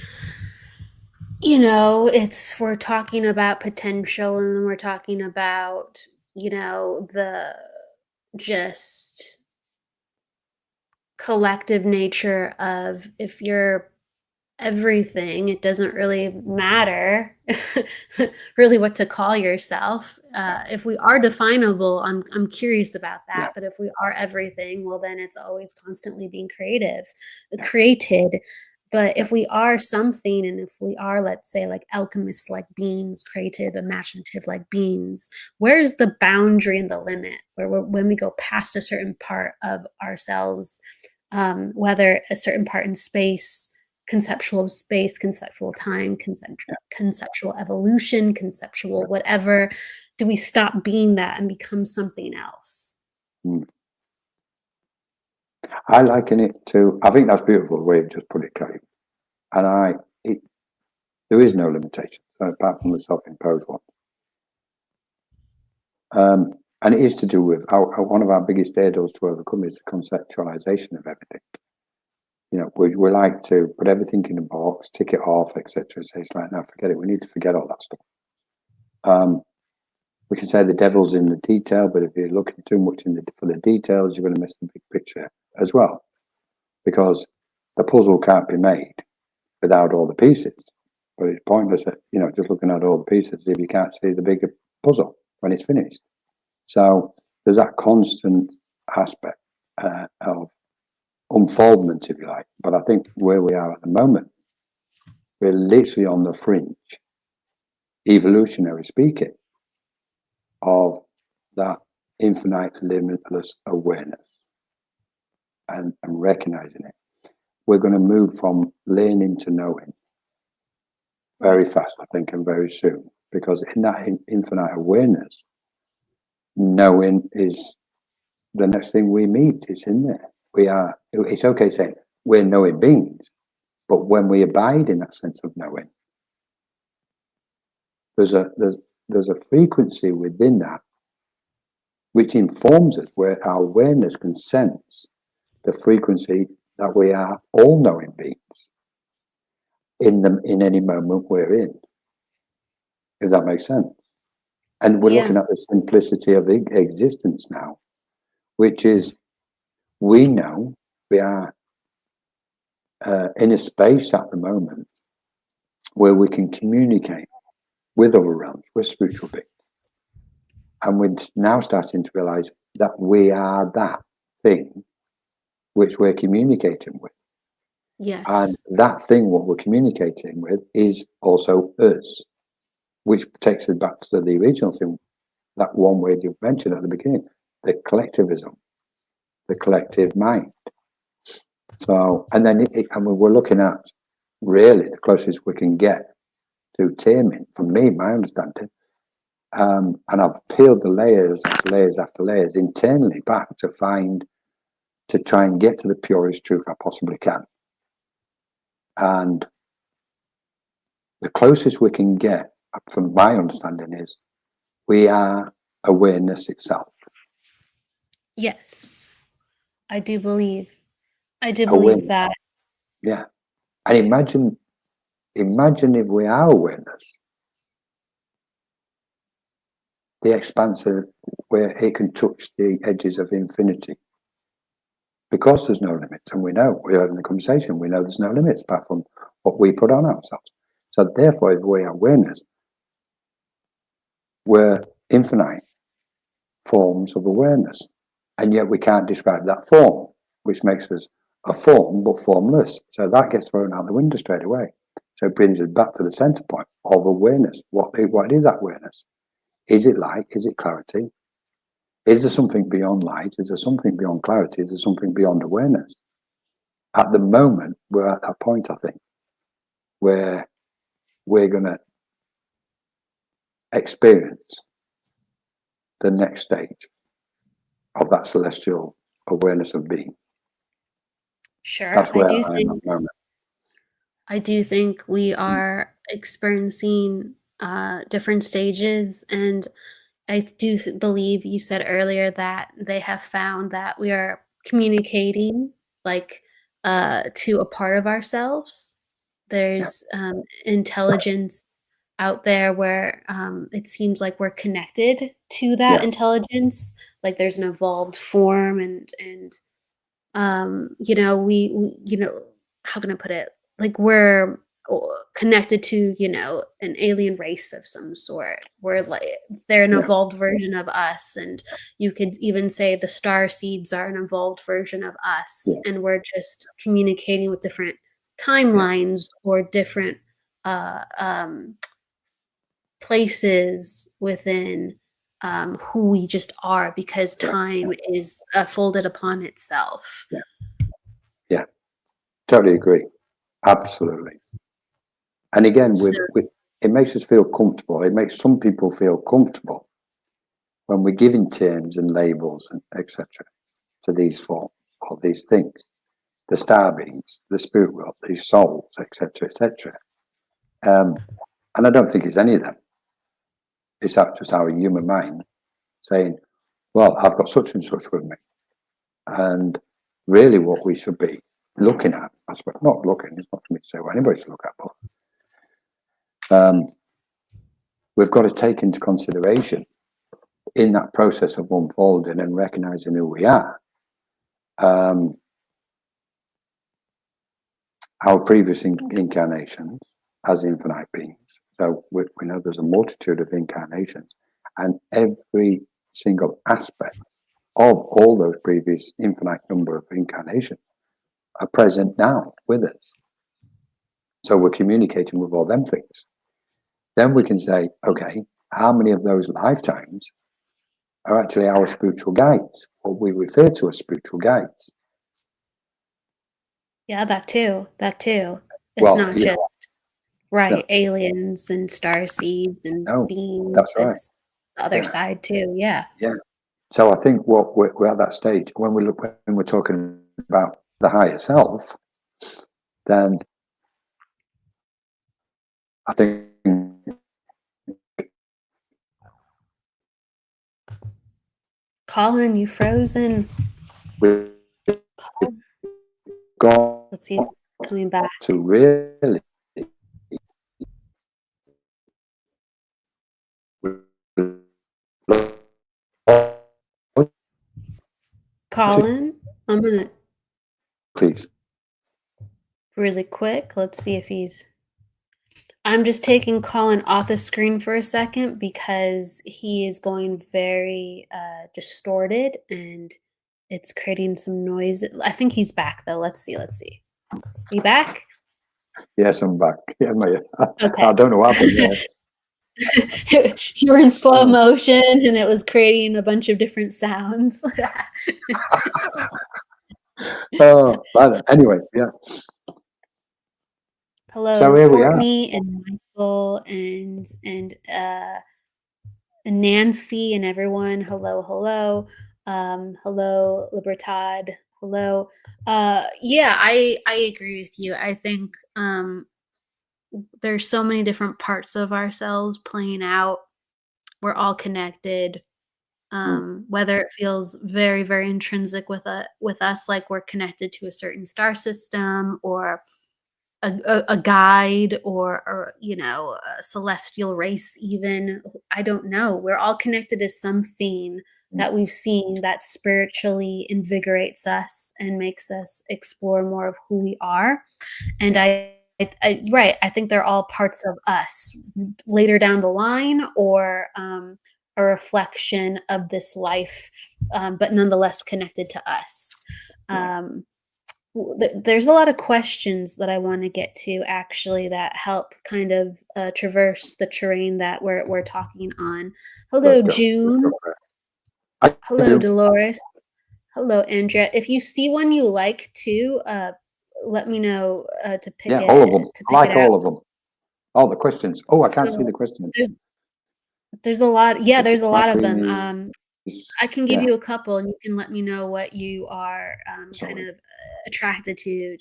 you know, we're talking about potential, and then we're talking about, you know, the just collective nature of, if you're everything, it doesn't really matter really what to call yourself. If we are definable, I'm curious about that. Yeah. But if we are everything, well, then it's always constantly being created. But if we are something, and if we are, let's say, like alchemists, like beings, creative, imaginative, like beings, where's the boundary and the limit when we go past a certain part of ourselves, whether a certain part in space, conceptual time, conceptual evolution, conceptual whatever, do we stop being that and become something else? I liken it to, I think that's beautiful the way you just put it, Kelly. And there is no limitation apart from the self-imposed one. And it is to do with one of our biggest hurdles to overcome is the conceptualization of everything. You know, we like to put everything in a box, tick it off, etc. So it's like, no, forget it. We need to forget all that stuff. We can say the devil's in the detail, but if you're looking too much for the details, you're going to miss the big picture as well, because the puzzle can't be made without all the pieces. But it's pointless, you know, just looking at all the pieces if you can't see the bigger puzzle when it's finished. So there's that constant aspect of unfoldment, if you like. But I think where we are at the moment, we're literally on the fringe, evolutionary speaking, of that infinite, limitless awareness and recognizing it. we're going to move from learning to knowing very fast, I think, and very soon. Because in that infinite awareness, knowing is the next thing we meet. It's in there. It's okay saying we're knowing beings, but when we abide in that sense of knowing, there's a frequency within that which informs us, where our awareness can sense the frequency that we are all knowing beings in any moment we're in, if that makes sense. And we're looking at the simplicity of existence now, which is, we know we are in a space at the moment where we can communicate with other realms, with spiritual beings. And we're now starting to realize that we are that thing which we're communicating with. Yes. And that thing, what we're communicating with, is also us, which takes us back to the original thing, that one word you mentioned at the beginning, the collectivism, the collective mind. So, and then and we're looking at really the closest we can get to taming, from me, my understanding. And I've peeled the layers after layers after layers internally back to try and get to the purest truth I possibly can. And the closest we can get, from my understanding, is we are awareness itself. Yes. I do believe Awareness. that. Yeah. And imagine if we are awareness, the expanse of where it can touch the edges of infinity. Because there's no limits, and we're having the conversation, we know there's no limits apart from what we put on ourselves. So therefore, if we are awareness, we're infinite forms of awareness. And yet we can't describe that form, which makes us a form but formless. So that gets thrown out the window straight away. So it brings us back to the center point of awareness. What is that awareness? Is it light? Is it clarity? Is there something beyond light? Is there something beyond clarity? Is there something beyond awareness? At the moment, we're at that point, I think, where we're going to experience the next stage of that celestial awareness of being. Sure. That's where I am at the moment. I do think we are experiencing different stages, and I do believe you said earlier that they have found that we are communicating like to a part of ourselves. There's intelligence out there where it seems like we're connected to that intelligence. Like there's an evolved form, and we how can I put it? Like we're connected to an alien race of some sort. We're like they're an evolved version of us, and you could even say the star seeds are an evolved version of us, and we're just communicating with different timelines or different places within who we just are, because time is folded upon itself. Yeah, totally agree. Absolutely. And again, it makes us feel comfortable. It makes some people feel comfortable when we're giving terms and labels and etc. to these forms or these things, the star beings, the spirit world, these souls, etc., etc. And I don't think it's any of them. It's just our human mind saying, well, I've got such and such with me. And really what we should be looking at, I suppose, not looking, it's not for me to say what anybody should look at, but we've got to take into consideration in that process of unfolding and recognizing who we are, our previous incarnations as infinite beings. So we know there's a multitude of incarnations, and every single aspect of all those previous infinite number of incarnations are present now with us. So we're communicating with all them things. Then we can say, okay, how many of those lifetimes are actually our spiritual guides, what we refer to as spiritual guides? Yeah, that too. That too. It's Well, not yeah, just no, right aliens and star seeds and no, that's beings. right. It's the other Yeah, side too. Yeah. yeah. So I think what we're at that stage when we're talking about the higher self, then I think Colin, you frozen. we've Colin. got Let's see if it's coming back. to really Colin, I'm gonna please. really quick. Let's see if he's. I'm just taking Colin off the screen for a second because he is going very distorted and it's creating some noise. I think he's back though. Let's see. Let's see. You back? Yes, I'm back. Yeah, Okay. I don't know what happened there. You were in slow Oh, motion and it was creating a bunch of different sounds. oh, but anyway, yeah. So Hello, here we are. Courtney and Michael and Nancy and everyone. Hello, hello. Hello, Libertad. Hello. Yeah, I agree with you. I think there's so many different parts of ourselves playing out. We're all connected. Mm, Whether it feels very, very intrinsic with us, like we're connected to a certain star system or a guide or a celestial race even. I don't know. We're all connected to something mm, that we've seen that spiritually invigorates us and makes us explore more of who we are. And right, I think they're all parts of us later down the line or a reflection of this life, but nonetheless connected to us. yeah, Um, there's a lot of questions that I want to get to actually that help kind of traverse the terrain that we're talking on. Hello, let's go. Let's go June. for it. I Hello, do. Dolores. Hello, Andrea. If you see one you like too, let me know to pick Yeah, all of it them. to I pick it like out. all of them. All the questions. Oh, I can't see So the questions. there's a lot. Yeah, there's a My lot of screen them. is, I can give yeah, you a couple, and you can let me know what you are kind sorry. of attracted to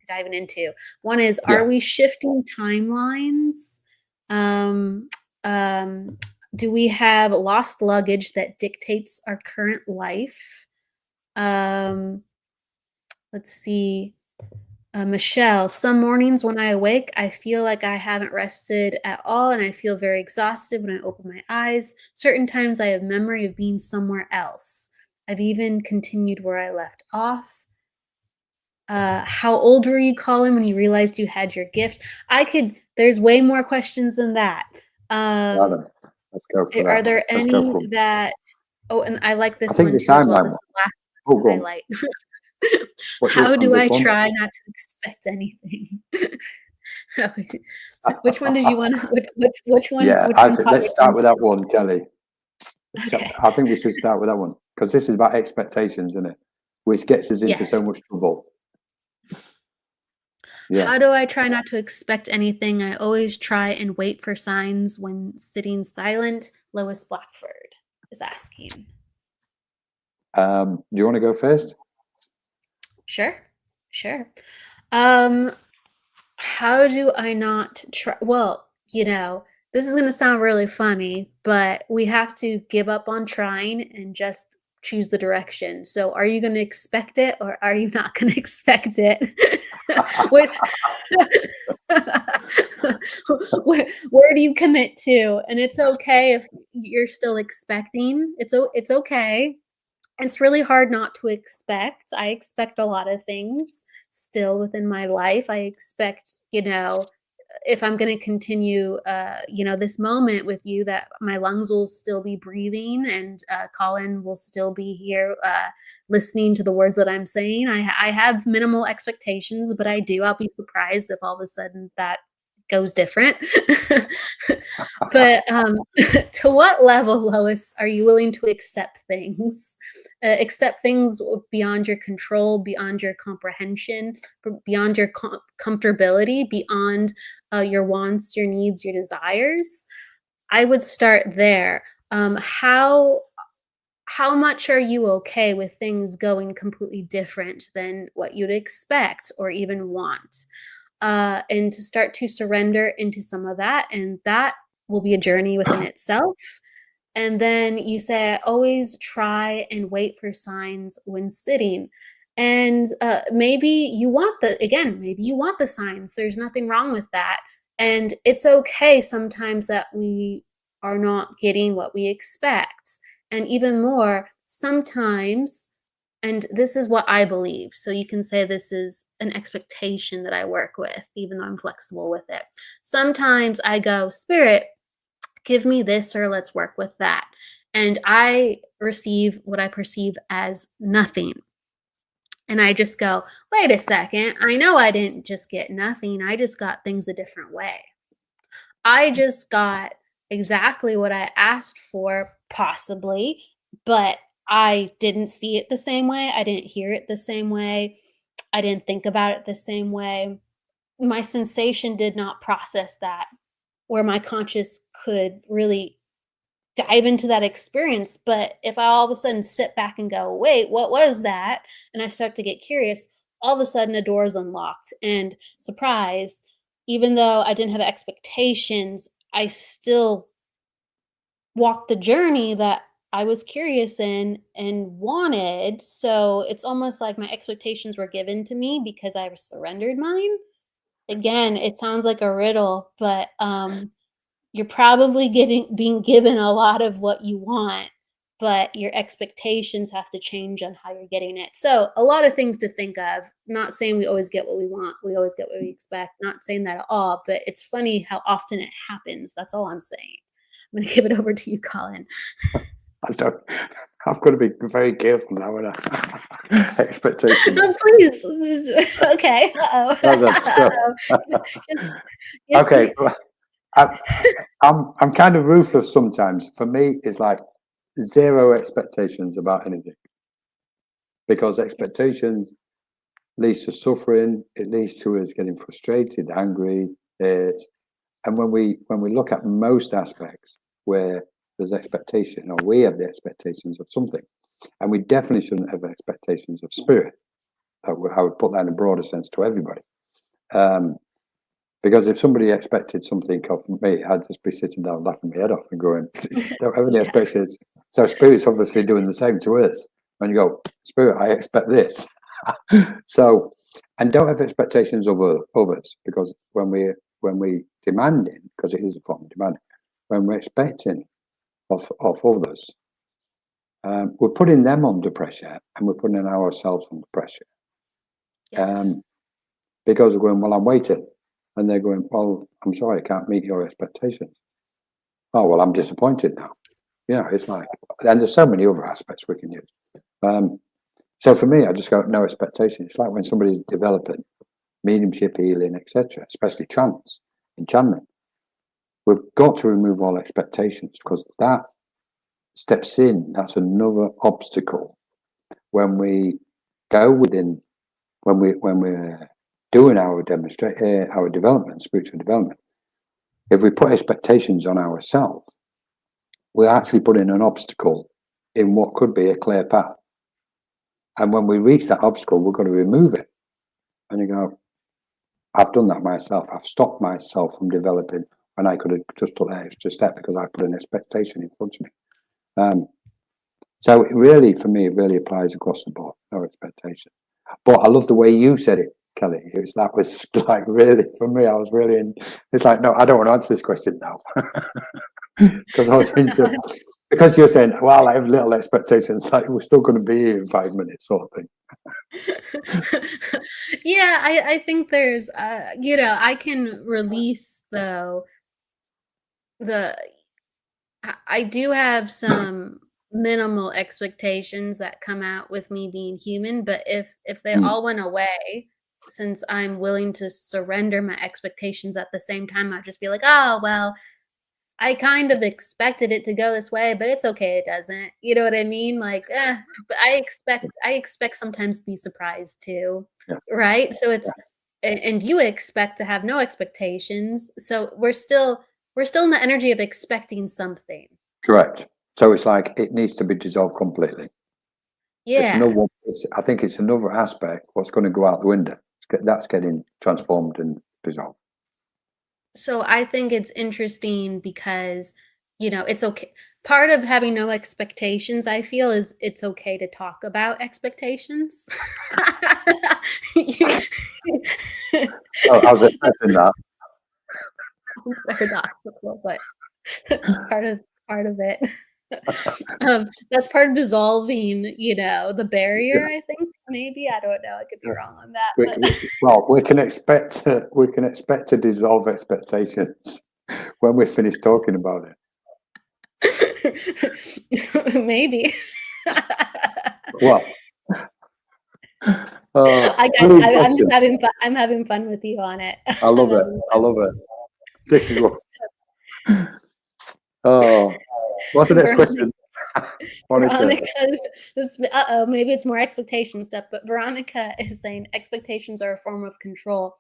diving into. One is, Yeah. are we shifting timelines? Um, um, do we have lost luggage that dictates our current life? Um, let's see. Michelle, some mornings when I awake, I feel like I haven't rested at all and I feel very exhausted when I open my eyes. Certain times I have memory of being somewhere else. I've even continued where I left off. How old were you, Colin, when you realized you had your gift? There's way more questions than that. Um, Rather, let's go for are that. there Let's go any for them. that, oh, and I like I this think one the too as well. timeline This is one. the last Oh, go on. highlight. Which How one's do this I one? try not to expect anything? Which one did you want? Which one? Yeah, Which one caught let's your start with that attention? one, Kelly. Okay. I think we should start with that one because this is about expectations, isn't it? Which gets us into Yes. so much trouble. Yeah. How do I try not to expect anything? I always try and wait for signs when sitting silent. Lois Blackford is asking. Do you want to go first? Sure, sure. Um, how do I not try? Well, this is going to sound really funny, but we have to give up on trying and just choose the direction. So, are you going to expect it or are you not going to expect it? What, where do you commit to? And it's okay if you're still expecting. It's okay. It's really hard not to expect. I expect a lot of things still within my life. I expect, if I'm going to continue, this moment with you, that my lungs will still be breathing and Colin will still be here listening to the words that I'm saying. I have minimal expectations, but I'll be surprised if all of a sudden that goes different. But to what level, Lois, are you willing to accept things beyond your control, beyond your comprehension, beyond your comfortability, beyond your wants, your needs, your desires? I would start there. How much are you okay with things going completely different than what you'd expect or even want? And to start to surrender into some of that, and that will be a journey within itself. And then you say, I always try and wait for signs when sitting. And maybe you want maybe you want the signs. There's nothing wrong with that. And it's okay sometimes that we are not getting what we expect. And even more, sometimes, and this is what I believe. So you can say this is an expectation that I work with, even though I'm flexible with it. Sometimes I go, Spirit, give me this, or let's work with that. And I receive what I perceive as nothing. And I just go, wait a second. I know I didn't just get nothing. I just got things a different way. I just got exactly what I asked for, possibly, but I didn't see it the same way. I didn't hear it the same way. I didn't think about it the same way. My sensation did not process that, where my conscious could really dive into that experience. But if I all of a sudden sit back and go, wait, what was that? And I start to get curious, all of a sudden a door is unlocked. And surprise, even though I didn't have expectations, I still walked the journey that I was curious in and wanted. So it's almost like my expectations were given to me because I surrendered mine. Again, it sounds like a riddle, but you're probably being given a lot of what you want, but your expectations have to change on how you're getting it. So a lot of things to think of. Not saying we always get what we want, we always get what we expect. Not saying that at all, but it's funny how often it happens. That's all I'm saying. I'm going to give it over to you, Colin. I've got to be very careful now with expectations. Oh, please. Okay. Okay. I'm kind of ruthless sometimes. For me, it's like zero expectations about anything, because expectations leads to suffering. It leads to us getting frustrated, angry. And when we look at most aspects where there's expectation, or we have the expectations of something, and we definitely shouldn't have expectations of spirit. I would put that in a broader sense to everybody. Because if somebody expected something of me, I'd just be sitting down laughing my head off and going, don't have any expectations. So spirit's obviously doing the same to us. When you go, Spirit, I expect this. So, and don't have expectations of others, because when we demanding, because it is a form of demanding, when we're expecting of others, we're putting them under pressure, and we're putting ourselves under pressure. Yes. Because we're going, well, I'm waiting. And they're going, well, I'm sorry, I can't meet your expectations. Oh, well, I'm disappointed now. It's like, and there's so many other aspects we can use. So for me, I just go, no expectation. It's like when somebody's developing mediumship, healing, etc., especially trance, enchantment. We've got to remove all expectations, because that steps in. That's another obstacle when we go within, when we're doing our development, spiritual development. If we put expectations on ourselves, we're actually putting an obstacle in what could be a clear path. And when we reach that obstacle, we've got to remove it. And you go, I've done that myself. I've stopped myself from developing when I could have just took that extra step because I put an expectation in front of me. So it really, for me, it really applies across the board. No expectation. But I love the way you said it, Kelly. That was like really, for me, I was really in. It's like, no, I don't want to answer this question now. Because I was into, because you're saying, well, I have little expectations, like we're still going to be here in 5 minutes, sort of thing. Yeah, I think there's, I can release though I do have some minimal expectations that come out with me being human, but if they all went away, since I'm willing to surrender my expectations at the same time, I'll just be like, oh, well, I kind of expected it to go this way, but it's okay, it doesn't. You know what I mean? Like, but I expect sometimes to be surprised too, Yeah. right? So Yeah. it's and you expect to have no expectations. So we're still in the energy of expecting something. Correct. So it's like it needs to be dissolved completely. It's Yeah. another one. I think it's another aspect what's going to go out the window. That's getting transformed and dissolved. So I think it's interesting because, it's okay. Part of having no expectations, I feel, is it's okay to talk about expectations. You- Oh, I was expecting that. Sounds paradoxical, but it's part of it. That's part of dissolving, the barrier, I think, maybe. I don't know. I could be wrong on that. Well, we can expect to dissolve expectations when we're finished talking about But maybe. Well, I'm just having fun. I'm having fun with you on it. I love it. I love it. This is what. Oh, what's the next question? Veronica maybe it's more expectation stuff, but Veronica is saying expectations are a form of control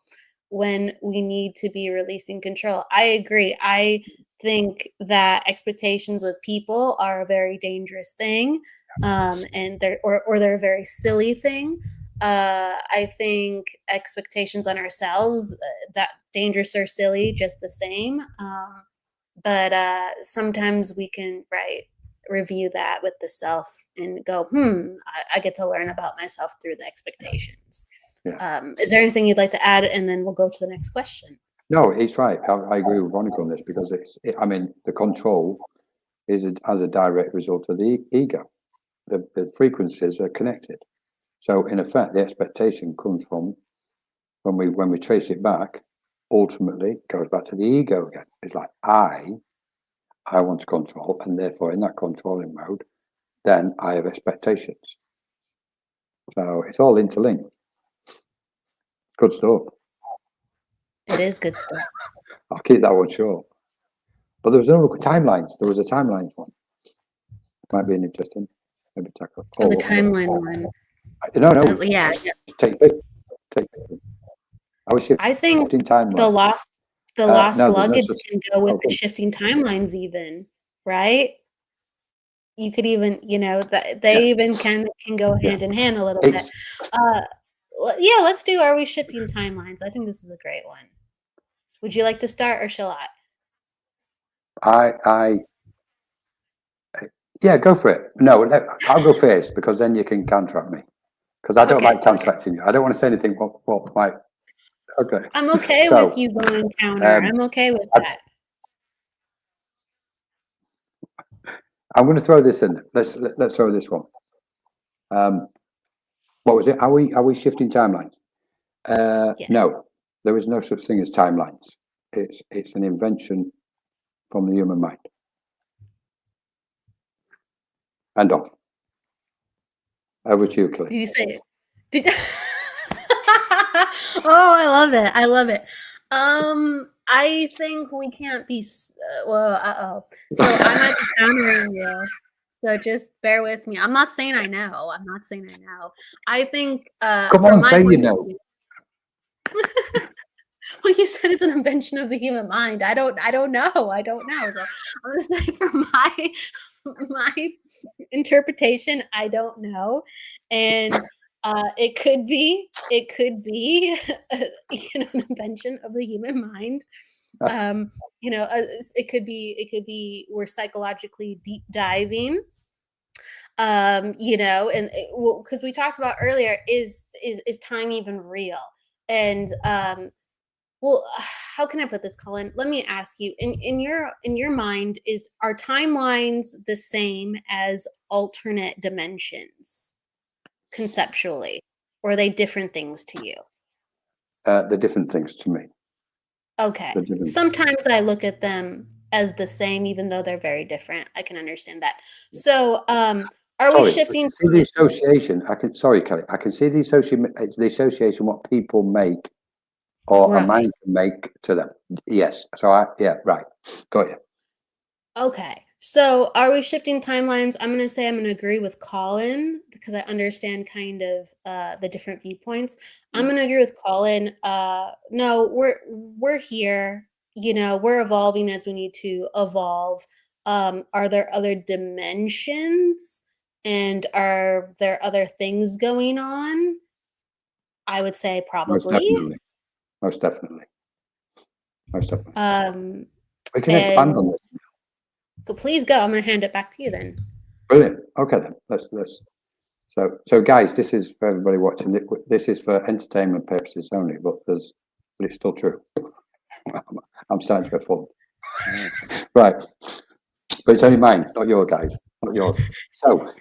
when we need to be releasing control. I agree. I think that expectations with people are a very dangerous thing, and they're a very silly thing. I think expectations on ourselves, that dangerous or silly, just the same. But sometimes we can review that with the self and go, I get to learn about myself through the expectations. Yeah. Is there anything you'd like to add? And then we'll go to the next question. No, he's right. I agree with Veronica on this because the control is as a direct result of the ego. The frequencies are connected. So in effect, the expectation comes from when we trace it back, ultimately it goes back to the ego again. It's like I want to control, and therefore in that controlling mode, then I have expectations. So it's all interlinked. Good stuff. It is good stuff. I'll keep that one short. But there was another timelines. There was a timelines one. Might be an interesting. Maybe tackle. Oh, the timeline one. No. Yeah. Take it. I think the lost luggage can go with the shifting timelines even, right? You could even, they even can go hand in hand a little bit. Yeah, let's do Are We Shifting Timelines? I think this is a great one. Would you like to start or shall I yeah, go for it. No, I'll go first because then you can counteract me. Because I don't like counteracting you. I don't want to say anything what might. Okay. I'm okay with you going counter. I'm okay with that. I'm going to throw this in. Let's throw this one. What was it? Are we shifting timelines? Yes. No, there is no such thing as timelines. It's an invention from the human mind. And off. Over to you, Kelly. Did you say it? Oh, I love it. I love it. I think we can't be. So I might be countering you. So just bear with me. I'm not saying I know. I think. Come on, say you know. Well, you said it's an invention of the human mind. I don't know. So I'm gonna say from my interpretation, I don't know, and it could be an invention of the human mind. It could be we're psychologically deep diving. And because we talked about earlier, is time even real? And well, how can I put this, Colin? Let me ask you, in your mind, are timelines the same as alternate dimensions conceptually, or are they different things to you? They're different things to me. Okay. Sometimes I look at them as the same, even though they're very different. I can understand that. So, Are we Sorry, shifting? see the association. Sorry, Kelly. I can see the association what people make or a Right. mind can make to them. Yes. So right. Got you. Okay. So are we shifting timelines? I'm going to say I'm going to agree with Colin because I understand kind of the different viewpoints. I'm going to agree with Colin. No, we're here. You know, we're evolving as we need to evolve. Are there other dimensions and are there other things going on? I would say Most probably. definitely. Most definitely. Most definitely. We can expand And on this. please go. I'm going to hand it back to you then. Brilliant. Okay then. Let's. So guys, this is for everybody watching. This is for entertainment purposes only, but it's still true. I'm starting to get full. Right. But it's only mine, not yours, guys. Not yours. So,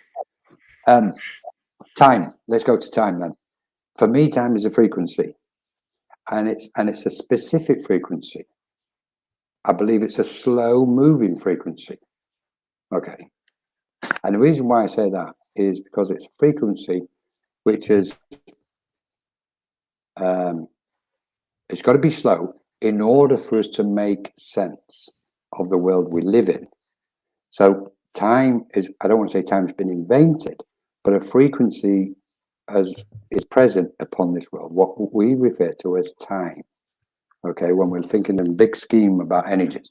time. Let's go to time then. For me, time is a frequency, and it's a specific frequency. I believe it's a slow-moving frequency. Okay. And the reason why I say that is because it's a frequency which is it's got to be slow in order for us to make sense of the world we live in. So time is, I don't want to say time has been invented, but a frequency is present upon this world, what we refer to as time. Okay, when we're thinking in a big scheme about energies.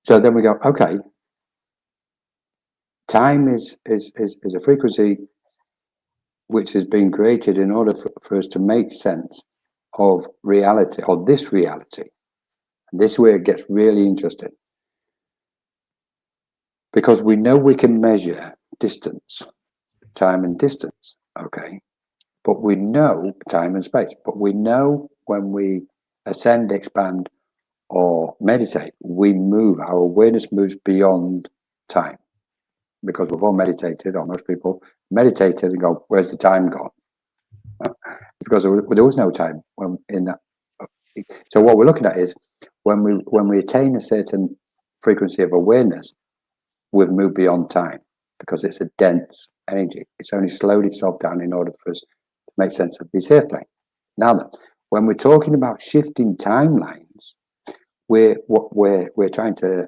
So then we go, okay, time is a frequency which has been created in order for us to make sense of reality, or this reality. And this is where it gets really interesting. Because we know we can measure distance, time and distance, okay? But we know time and space. But we know when we ascend, expand, or meditate, we move, our awareness moves beyond time. Because we've all meditated, or most people meditated and go, where's the time gone? Because there was no time when in that. So what we're looking at is when we attain a certain frequency of awareness, we've moved beyond time because it's a dense energy. It's only slowed itself down in order for us to make sense of this airplane. Now then, when we're talking about shifting timelines, we're trying to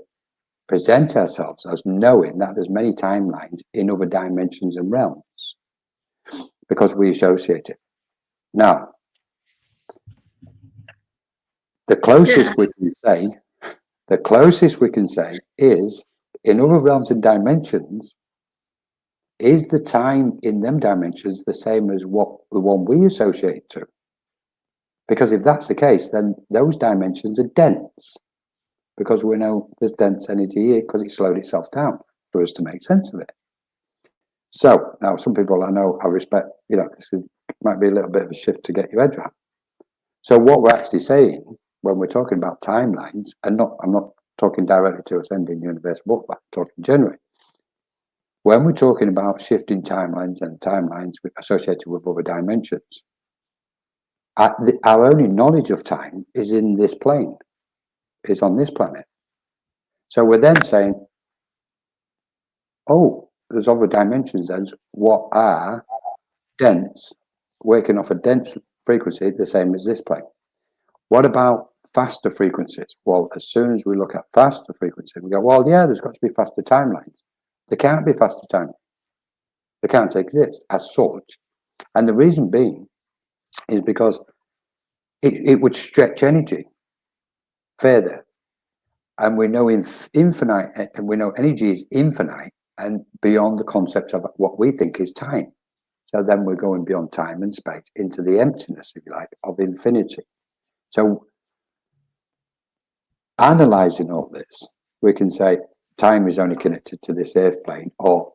present ourselves as knowing that there's many timelines in other dimensions and realms because we associate it. Now, the closest we can say is in other realms and dimensions, is the time in them dimensions the same as what the one we associate to? Because if that's the case, then those dimensions are dense. Because we know there's dense energy here because it slowed itself down for us to make sense of it. So now some people I know I respect, might be a little bit of a shift to get your head around. So what we're actually saying when we're talking about timelines, and I'm not talking directly to ascending universe, but I'm talking generally. When we're talking about shifting timelines and timelines associated with other dimensions, our only knowledge of time is in this plane, is on this planet. So we're then saying, oh, there's other dimensions then. What are dense, working off a dense frequency, the same as this plane? What about faster frequencies? Well, as soon as we look at faster frequencies, we go, well, yeah, there's got to be faster timelines. There can't be faster timelines. They can't exist as such. And the reason being is because it would stretch energy further. And we know infinite, and we know energy is infinite and beyond the concept of what we think is time. So then we're going beyond time and space into the emptiness, if you like, of infinity. So analyzing all this, we can say time is only connected to this earth plane or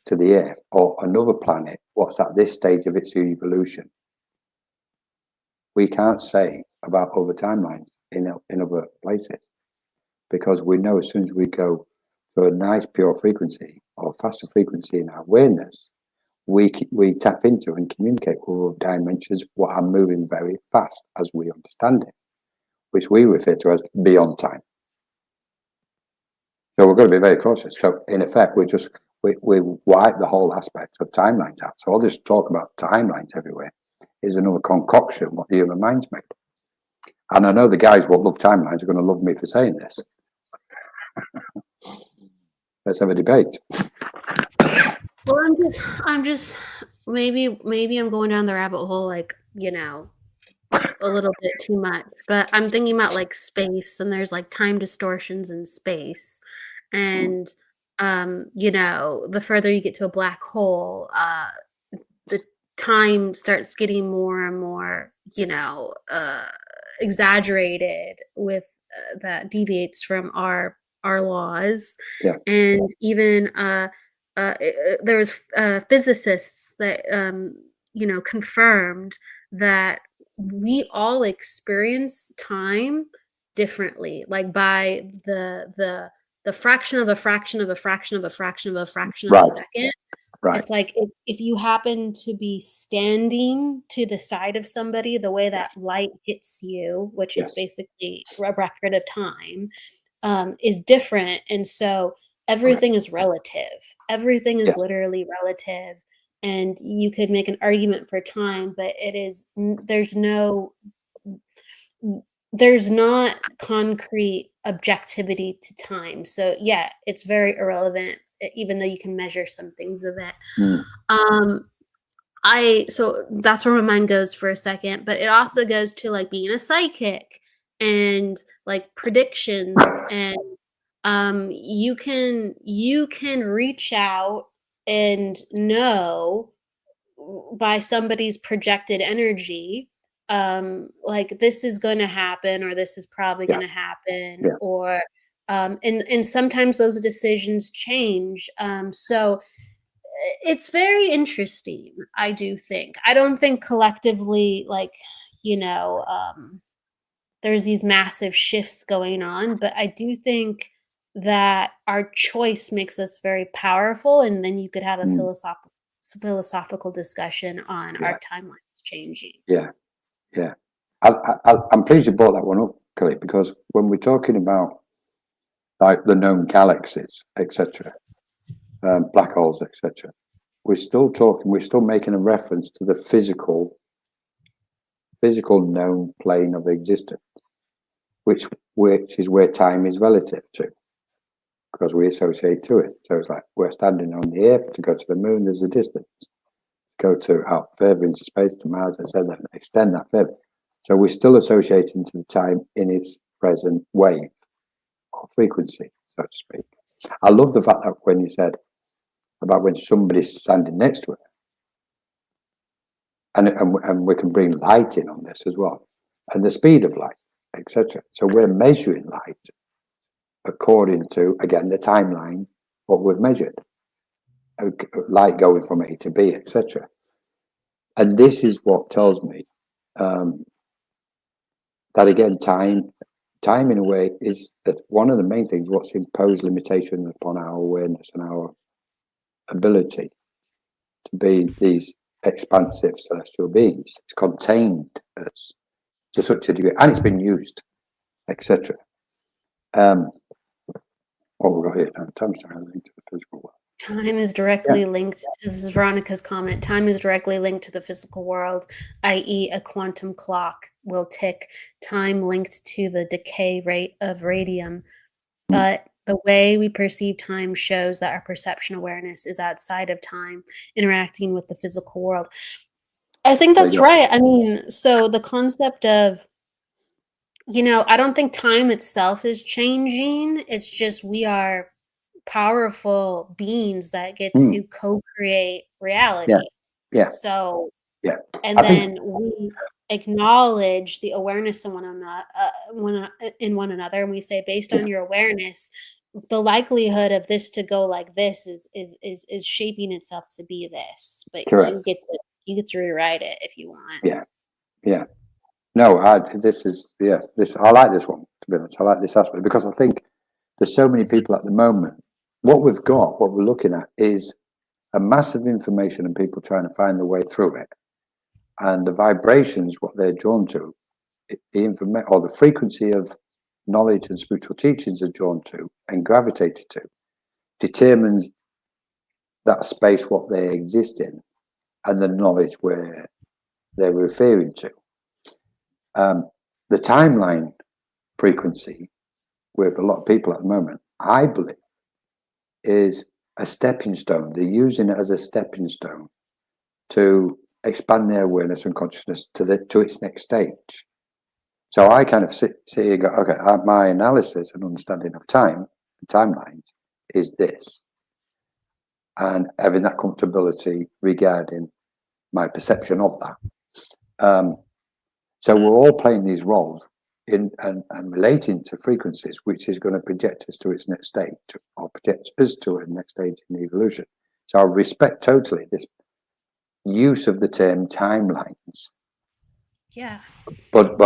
to the earth or another planet, what's at this stage of its evolution. We can't say about other timelines in other places because we know as soon as we go to a nice pure frequency or faster frequency in our awareness, we tap into and communicate with dimensions what are moving very fast as we understand it, which we refer to as beyond time. So we've got to be very cautious. So in effect, we're we wipe the whole aspect of timelines out. So all this talk about timelines everywhere is another concoction what the human mind's made. And I know the guys who love timelines are going to love me for saying this. Let's have a debate. Well, I'm just maybe I'm going down the rabbit hole, like, you know, a little bit too much. But I'm thinking about like space, and there's like time distortions in space, and you know, the further you get to a black hole, the time starts getting more and more, you know, exaggerated with that deviates from our laws. Yeah. And even there was physicists that you know, confirmed that we all experience time differently, like by the fraction of a fraction of a fraction of a fraction of a fraction of a Right. second. Right. It's like if you happen to be standing to the side of somebody, the way that light hits you, which is Yes. basically a record of time, is different. And so everything is relative. Everything is Yes. literally relative. And you could make an argument for time, but there's not concrete objectivity to time. So yeah, it's very irrelevant, even though you can measure some things of it. So that's where my mind goes for a second, but it also goes to like being a psychic and like predictions, and you can reach out and know by somebody's projected energy, like this is going to happen, or this is probably going to happen, or and sometimes those decisions change. So it's very interesting. I do think. I don't think collectively, like, you know, there's these massive shifts going on, but I do think that our choice makes us very powerful, and then you could have a philosophical discussion on our timelines changing. Yeah. I'm pleased you brought that one up, Kelly, because when we're talking about like the known galaxies, etc., black holes, etc., we're still making a reference to the physical known plane of existence, which is where time is relative to, because we associate to it. So it's like we're standing on the Earth. To go to the moon, there's a distance. Go to out further into space to Mars, and then extend that further. So we're still associating to the time in its present wave or frequency, so to speak. I love the fact that when you said about when somebody's standing next to it, and we can bring light in on this as well, and the speed of light, etc. So we're measuring light according to, again, the timeline, what we've measured, light going from A to B, etc. And this is what tells me that, again, time in a way is that one of the main things, what's imposed limitation upon our awareness and our ability to be these expansive celestial beings. It's contained us to such a degree, and it's been used, etc. What we've got here now, time's directly linked to the physical world. Time is directly linked. This is Veronica's comment. Time is directly linked to the physical world, i.e., a quantum clock will tick. Time linked to the decay rate of radium, but the way we perceive time shows that our perception awareness is outside of time, interacting with the physical world. I think that's right. I mean, so the concept of, you know, I don't think time itself is changing. It's just we are powerful beings that get to co-create reality. So, and then we acknowledge the awareness in one another, and we say, based on your awareness, the likelihood of this to go like this is shaping itself to be this. But you get to rewrite it if you want. No, I like this one, to be honest. I like this aspect because I think there's so many people at the moment. What we're looking at is a massive information and people trying to find their way through it. And the vibrations, what they're drawn to, the frequency of knowledge and spiritual teachings are drawn to and gravitated to, determines that space what they exist in and the knowledge where they're referring to. The timeline frequency with a lot of people at the moment, I believe, is a stepping stone. They're using it as a stepping stone to expand their awareness and consciousness to its next stage. So I kind of sit here and go, okay, my analysis and understanding of time, timelines, is this. And having that comfortability regarding my perception of that. So we're all playing these roles in and relating to frequencies, which is going to project us to its next stage, or project us to a next stage in the evolution. So I respect totally this use of the term timelines. Yeah. But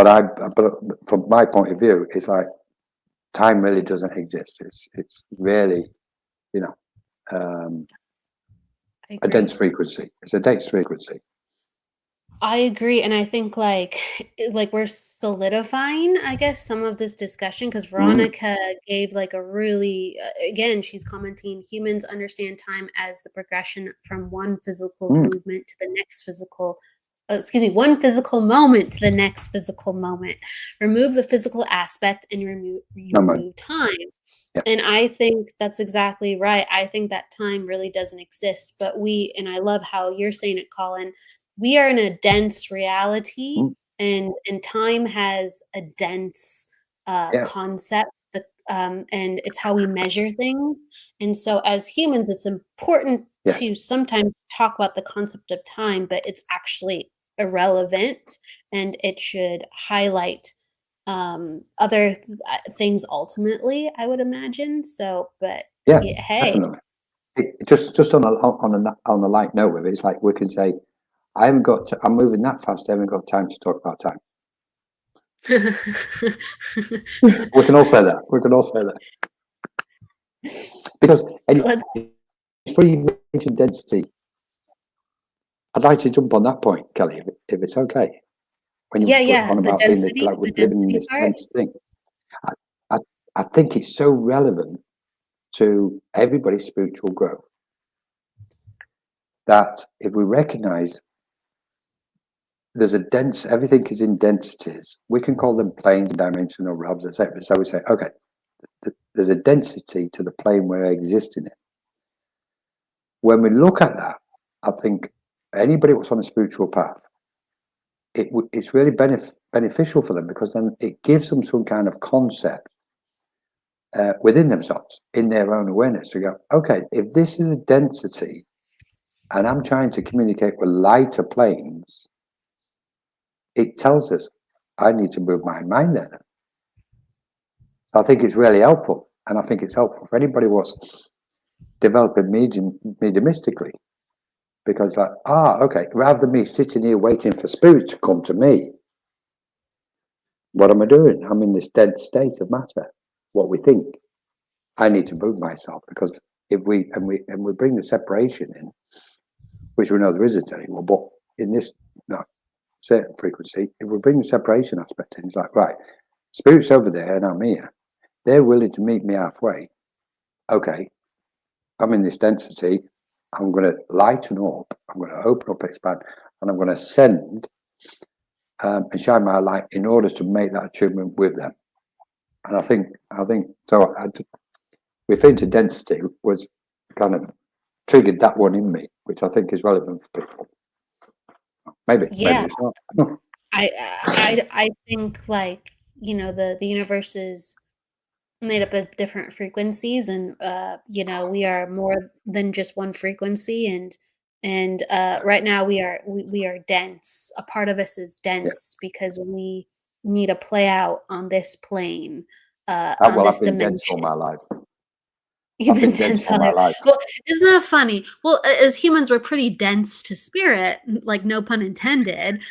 from my point of view, it's like time really doesn't exist. It's really, you know, a dense frequency. It's a dense frequency. I agree, and I think like we're solidifying, I guess, some of this discussion, because Veronica gave like a really again, she's commenting, humans understand time as the progression from one physical movement to the next physical one physical moment to the next physical moment. Remove the physical aspect and remove time. Yeah. And I think that's exactly right. I think that time really doesn't exist, but and I love how you're saying it, Colin, we are in a dense reality, and time has a dense concept, and it's how we measure things. And so as humans, it's important to sometimes talk about the concept of time, but it's actually irrelevant, and it should highlight other things ultimately, I would imagine. So, but hey, definitely. Just on a light note with it, it's like we can say, I'm moving that fast, I haven't got time to talk about time. We can all say that. Because before you mention density, I'd like to jump on that point, Kelly, if it's okay. When you on about the density, being like living in this dense thing, I think it's so relevant to everybody's spiritual growth that if we recognize there's a dense, everything is in densities. We can call them planes, dimensional realms, etc. So we say, okay, there's a density to the plane we're existing in. When we look at that, I think anybody who's on a spiritual path, it's really beneficial for them, because then it gives them some kind of concept within themselves, in their own awareness, to go, okay, if this is a density and I'm trying to communicate with lighter planes, it tells us I need to move my mind there. I think it's really helpful, and I think it's helpful for anybody who's developing mediumistically, because like, okay, rather than me sitting here waiting for spirit to come to me, what am I doing? I'm in this dense state of matter, what we think. I need to move myself, because if we bring the separation in, which we know there isn't anymore, but in this certain frequency, if we bring the separation aspect in, it's like, right, spirit's over there and I'm here. They're willing to meet me halfway. Okay, I'm in this density. I'm going to lighten up. I'm going to open up, expand, and I'm going to send and shine my light in order to make that attunement with them. And I think so. Referring to density was kind of triggered that one in me, which I think is relevant for people. Maybe it's not. I think, like, you know, the universe is made up of different frequencies, and you know, we are more than just one frequency, and right now we are dense. A part of us is dense because we need to play out on this plane, on this I've been dimension. dense all my life. You've been dense all my life. Well, isn't that funny? Well, as humans, we're pretty dense to spirit, like, no pun intended.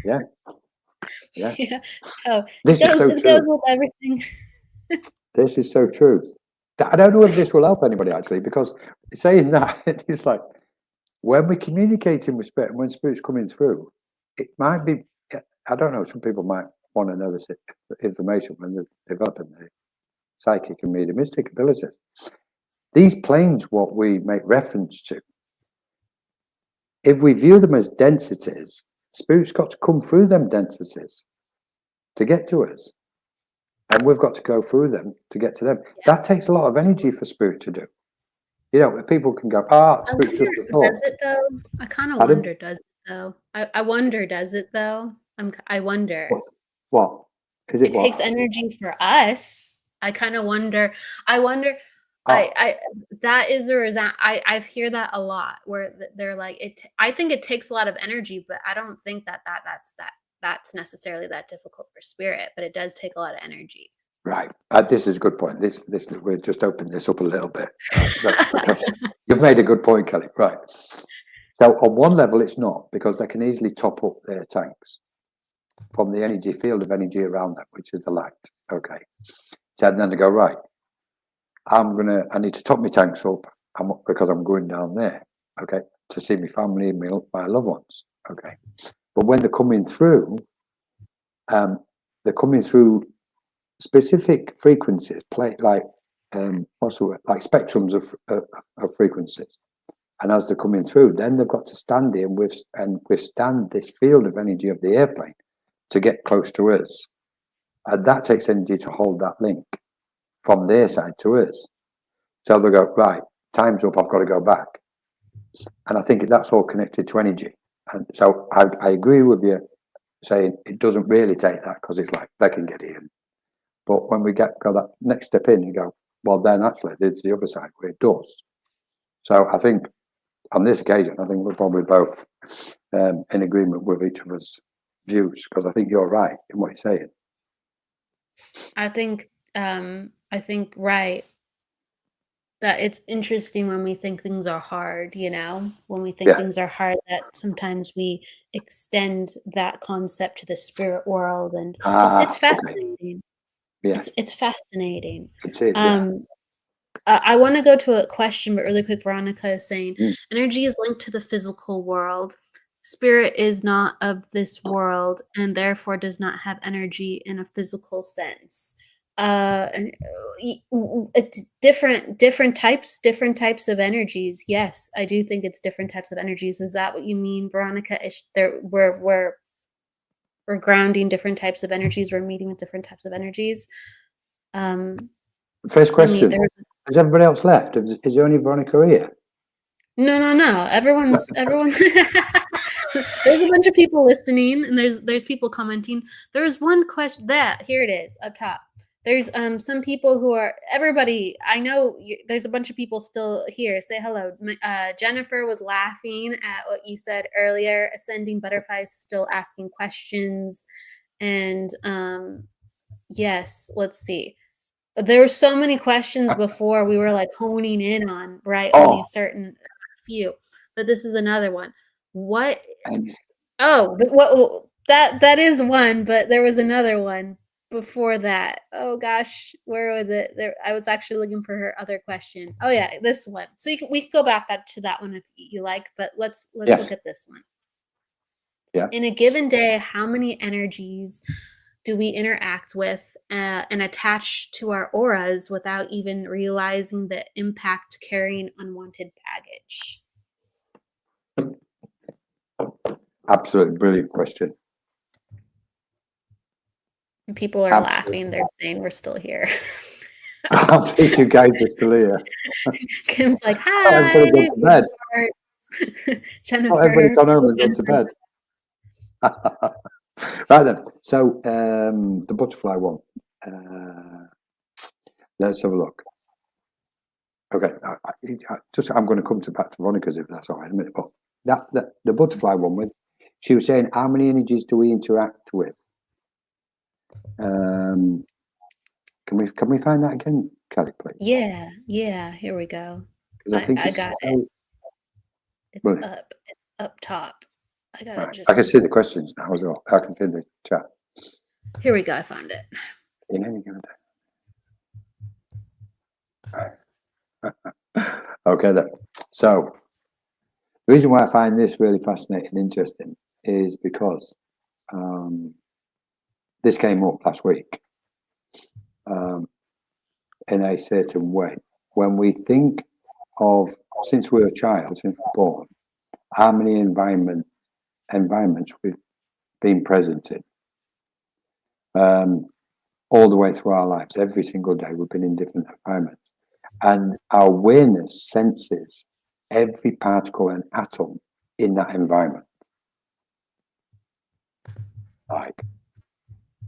Yeah. So it goes with everything. This is so true. I don't know if this will help anybody, actually, because saying that, it's like when we're communicating with spirit and when spirit's coming through, it might be, I don't know, some people might want to know this information when they're developing their psychic and mediumistic abilities. these planes, what we make reference to, if we view them as densities, spirit's got to come through them densities to get to us. And we've got to go through them to get to them. That takes a lot of energy for spirit to do. You know, people can go, spirit's just a thought. Does it though? I kind of Pardon? wonder, does it though? I wonder, does it though? I wonder. What? Is it It takes energy for us. I kind of wonder. I wonder. I that is or is that I hear that a lot where they're like it. I think it takes a lot of energy, but I don't think that's necessarily that difficult for spirit. But it does take a lot of energy. Right. This is a good point. This we're just opening this up a little bit. Because you've made a good point, Kelly. Right. So on one level, it's not, because they can easily top up their tanks from the energy field of energy around them, which is the light. Okay. So then they go, right, I need to top my tanks up because I'm going down there. Okay. To see my family and my loved ones. Okay. But when they're coming through specific frequencies, like like spectrums of frequencies. And as they're coming through, then they've got to stand in and withstand this field of energy of the airplane to get close to us. And that takes energy to hold that link from their side to us. So they go, right, time's up, I've got to go back. And I think that's all connected to energy. And so I agree with you saying it doesn't really take that, because it's like they can get in. But when we go that next step in, you go, well, then actually there's the other side where it does. So I think on this occasion, I think we're probably both in agreement with each other's views, because I think you're right in what you're saying. I think right. That it's interesting when we think things are hard, you know, when we think things are hard, that sometimes we extend that concept to the spirit world, and it's fascinating. Okay. Yeah. It's fascinating. It is, I want to go to a question, but really quick, Veronica is saying energy is linked to the physical world. Spirit is not of this world and therefore does not have energy in a physical sense. It's different types of energies. Yes, I do think it's different types of energies. Is that what you mean, Veronica? We're grounding different types of energies. We're meeting with different types of energies. First question: has everybody else left? Is there only Veronica here? No. Everyone. There's a bunch of people listening, and there's people commenting. There's one question here it is up top. There's some people who are everybody. I know there's a bunch of people still here. Say hello. Jennifer was laughing at what you said earlier. Ascending butterflies still asking questions, and yes. Let's see. There were so many questions before we were like honing in on only a certain few, but this is another one. What? That is one, but there was another one before that. Oh gosh, where was it? I was actually looking for her other question. Oh yeah, this one. So we can go back to that one if you like, but let's look at this one. Yeah. In a given day, how many energies do we interact with and attach to our auras without even realizing the impact carrying unwanted baggage? Absolutely brilliant question. People are laughing. They're saying we're still here. I think you guys are still here. Kim's like, hi. I'm going to go to bed. Jennifer. Everybody's gone home and gone to bed. Right then. So the butterfly one. Let's have a look. Okay. I'm going to come back to Veronica's if that's all right in a minute. But the butterfly one, she was saying, how many energies do we interact with? Can we find that again, Kelly, please? Yeah. Here we go. I got it. It's brilliant. It's up top. I got it. I can see the questions now as well. I can see the chat. Here we go. I found it. In any given day. Okay then. So the reason why I find this really fascinating and interesting is because this came up last week in a certain way when we think of, since we're a child, since we're born, how many environments we've been present in, all the way through our lives. Every single day we've been in different environments, and our awareness senses every particle and atom in that environment. Like,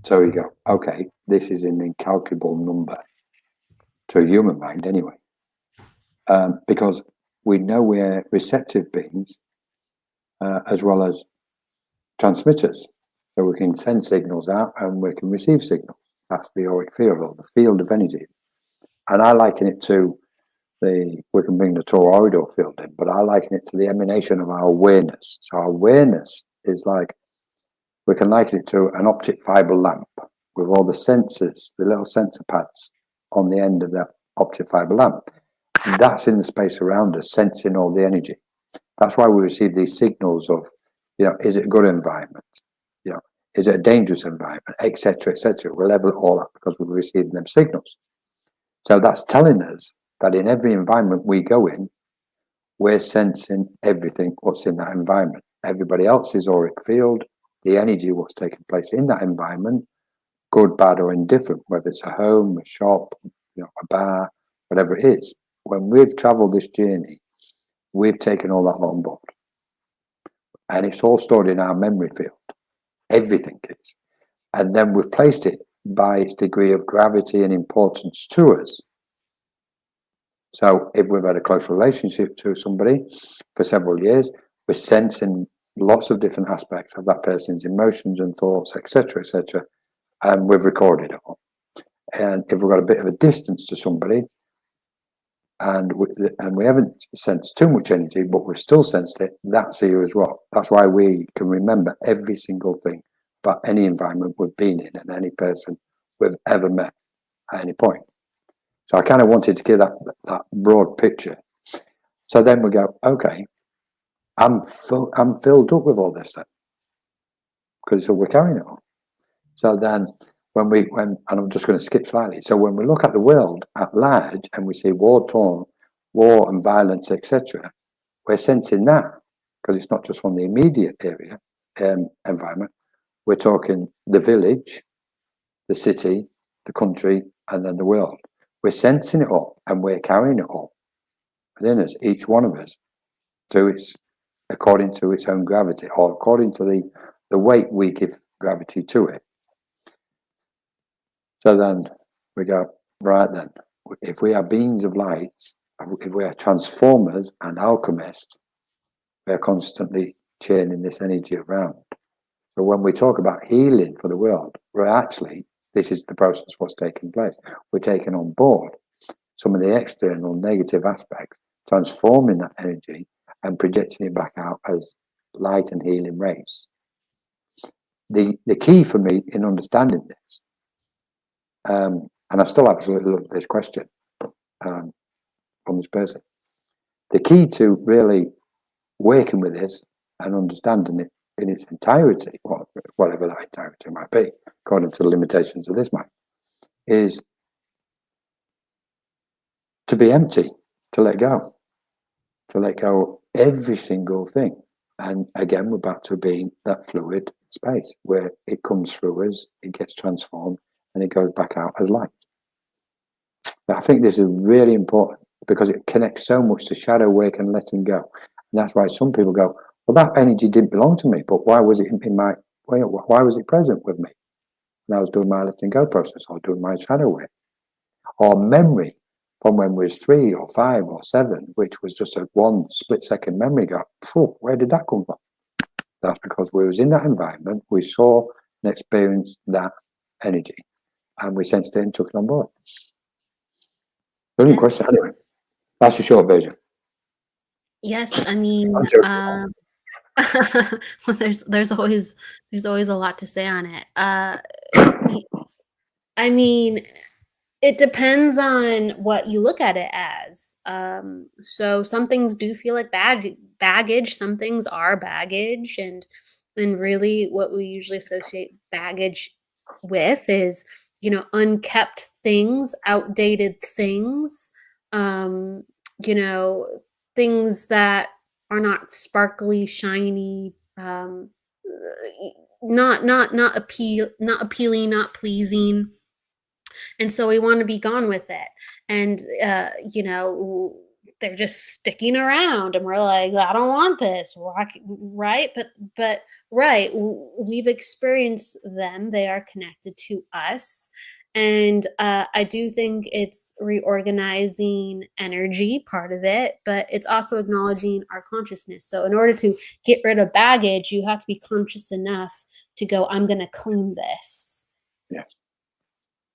so we go, okay, this is an incalculable number to a human mind anyway, because we know we're receptive beings as well as transmitters. So we can send signals out and we can receive signals. That's the auric field, or the field of energy. And I liken it to we can bring the toroidal field in, but I liken it to the emanation of our awareness. So our awareness is like, we can liken it to an optic fiber lamp with all the sensors, the little sensor pads on the end of that optic fiber lamp. That's in the space around us, sensing all the energy. That's why we receive these signals of, is it a good environment? Is it a dangerous environment, etc., etc. We'll level it all up because we're receiving them signals. So that's telling us that in every environment we go in, we're sensing everything what's in that environment. Everybody else's auric field, the energy, what's taking place in that environment, good, bad, or indifferent, whether it's a home, a shop, a bar, whatever it is. When we've traveled this journey, we've taken all that on board. And it's all stored in our memory field. Everything is. And then we've placed it by its degree of gravity and importance to us. So if we've had a close relationship to somebody for several years, we're sensing lots of different aspects of that person's emotions and thoughts, etc., etc., and we've recorded it all. And if we've got a bit of a distance to somebody, and we haven't sensed too much energy, but we've still sensed it, that's here as well. That's why we can remember every single thing about any environment we've been in and any person we've ever met at any point. So I kind of wanted to give that broad picture. So then we go, okay, I'm filled up with all this then, because we're carrying it on. So then and I'm just going to skip slightly. So when we look at the world at large and we see war and violence, etc., we're sensing that, because it's not just from the immediate area, environment. We're talking the village, the city, the country, and then the world. We're sensing it all, and we're carrying it all within us, each one of us, according to its own gravity, or according to the weight we give gravity to it. So then we go, right then, if we are beings of light, if we are transformers and alchemists, we are constantly churning this energy around. So when we talk about healing for the world, this is the process what's taking place. We're taking on board some of the external negative aspects, transforming that energy and projecting it back out as light and healing rays. The key for me in understanding this, and I still absolutely love this question from this person, the key to really working with this and understanding it in its entirety, whatever that entirety might be, according to the limitations of this mind, is to be empty, to let go every single thing. And again, we're back to being that fluid space where it comes through us, it gets transformed, and it goes back out as light. But I think this is really important because it connects so much to shadow work and letting go. And that's why some people go, well, that energy didn't belong to me, but why was it why was it present with me when I was doing my letting go process or doing my shadow work? Or memory from when we was 3 or 5 or 7, which was just a one split-second memory, go, where did that come from? That's because we was in that environment, we saw and experienced that energy, and we sensed it and took it on board. Brilliant question. Anyway, that's a short version. Yes, I mean, well, there's always a lot to say on it. I mean, it depends on what you look at it as. So some things do feel like baggage. Some things are baggage, and really, what we usually associate baggage with is, unkept things, outdated things, you know, things that are not sparkly, shiny, not appealing, not pleasing, and so we want to be gone with it. And they're just sticking around, and we're like, I don't want this. Right? But right, we've experienced them. They are connected to us. And I do think it's reorganizing energy, part of it, but it's also acknowledging our consciousness. So in order to get rid of baggage, you have to be conscious enough to go, I'm going to clean this. Yeah.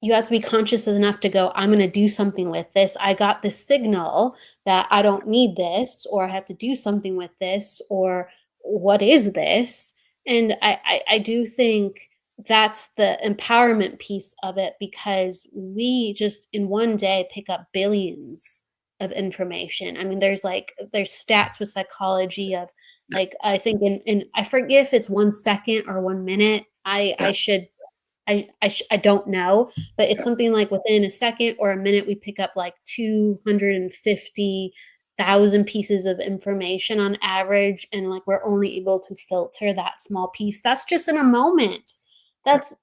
You have to be conscious enough to go, I'm going to do something with this. I got this signal that I don't need this, or I have to do something with this, or what is this? And I do think that's the empowerment piece of it, because we just in one day pick up billions of information. I mean, there's stats with psychology of, like, I think in I forget if it's 1 second or 1 minute. I don't know, but it's something like within a second or a minute, we pick up like 250,000 pieces of information on average. And like, we're only able to filter that small piece. That's just in a moment. That's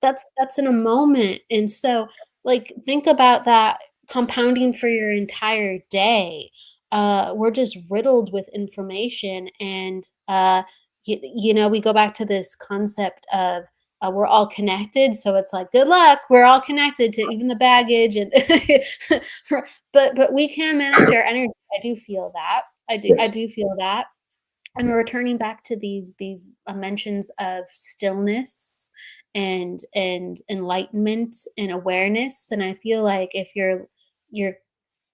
in a moment. And so, like, think about that compounding for your entire day. We're just riddled with information. And, we go back to this concept of, we're all connected, so it's like, good luck. We're all connected to even the baggage, and but we can manage our energy. I do feel that. I do feel that. And we're returning back to these mentions of stillness and enlightenment and awareness. And I feel like if you're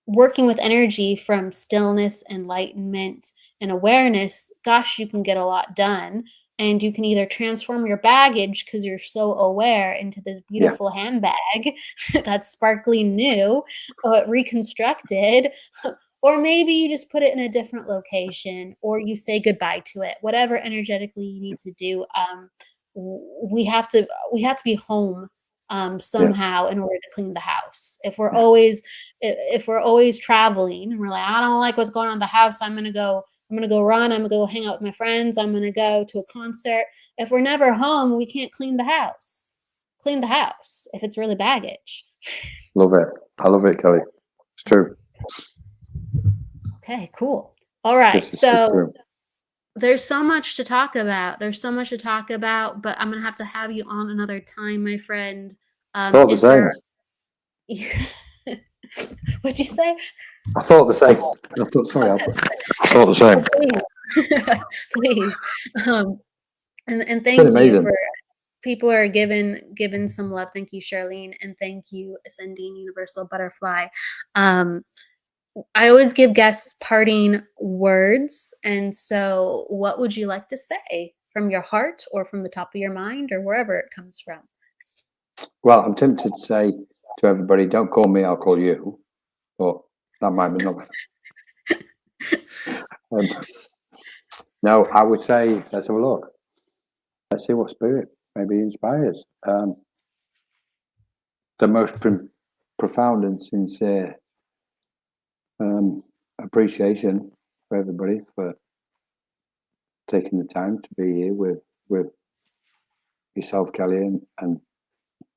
working with energy from stillness, enlightenment, and awareness, gosh, you can get a lot done. And you can either transform your baggage, because you're so aware, into this beautiful handbag that's sparkly new, reconstructed, or maybe you just put it in a different location, or you say goodbye to it. Whatever energetically you need to do, we have to be home somehow in order to clean the house. If we're always traveling and we're like, I don't like what's going on in the house, I'm gonna go run, I'm gonna go hang out with my friends, I'm gonna go to a concert. If we're never home, we can't clean the house if it's really baggage. Love it. I love it, Kelly. It's true. Okay, cool. All right, so there's so much to talk about. But I'm gonna have to have you on another time, my friend. Thought the same. What'd you say? I thought the same. I thought the same. Please. And thank you for people are given some love. Thank you, Charlene, and thank you, Ascending Universal Butterfly. I always give guests parting words, and so what would you like to say from your heart, or from the top of your mind, or wherever it comes from? Well, I'm tempted to say to everybody, don't call me, I'll call you, but that might be not. No, I would say, let's have a look. Let's see what spirit maybe inspires. The most profound and sincere appreciation for everybody for taking the time to be here with yourself, Kelly, and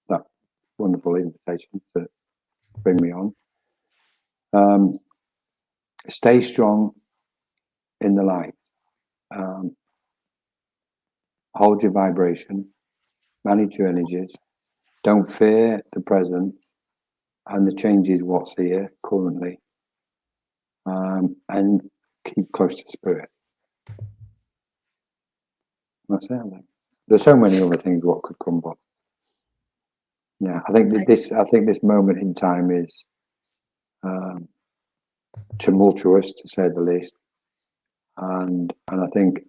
that wonderful invitation to bring me on. Stay strong in the light. Hold your vibration, manage your energies, don't fear the present and the changes what's here currently, and keep close to spirit. That's it. There's so many other things what could come, but yeah, I think this moment in time is tumultuous, to say the least, and I think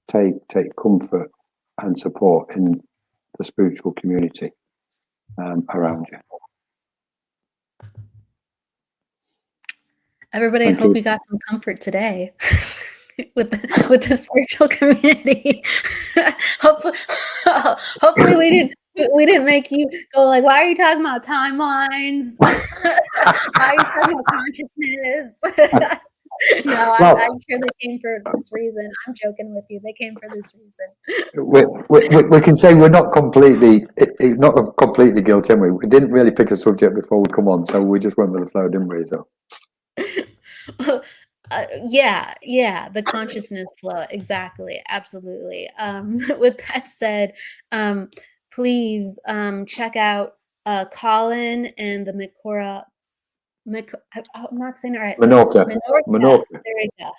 take comfort and support in the spiritual community around you. Everybody, I hope you got some comfort today with the spiritual community. Hopefully we We didn't make you go like, why are you talking about timelines? Why are you talking about consciousness? No, Well, I'm sure they came for this reason. I'm joking with you. They came for this reason. we can say we're not completely guilty, are we? We didn't really pick a subject before we come on, so we just went with the flow, didn't we? So yeah, the consciousness flow, exactly, absolutely. With that said, please check out Colin and the I'm not saying it right. Menorca. There we go.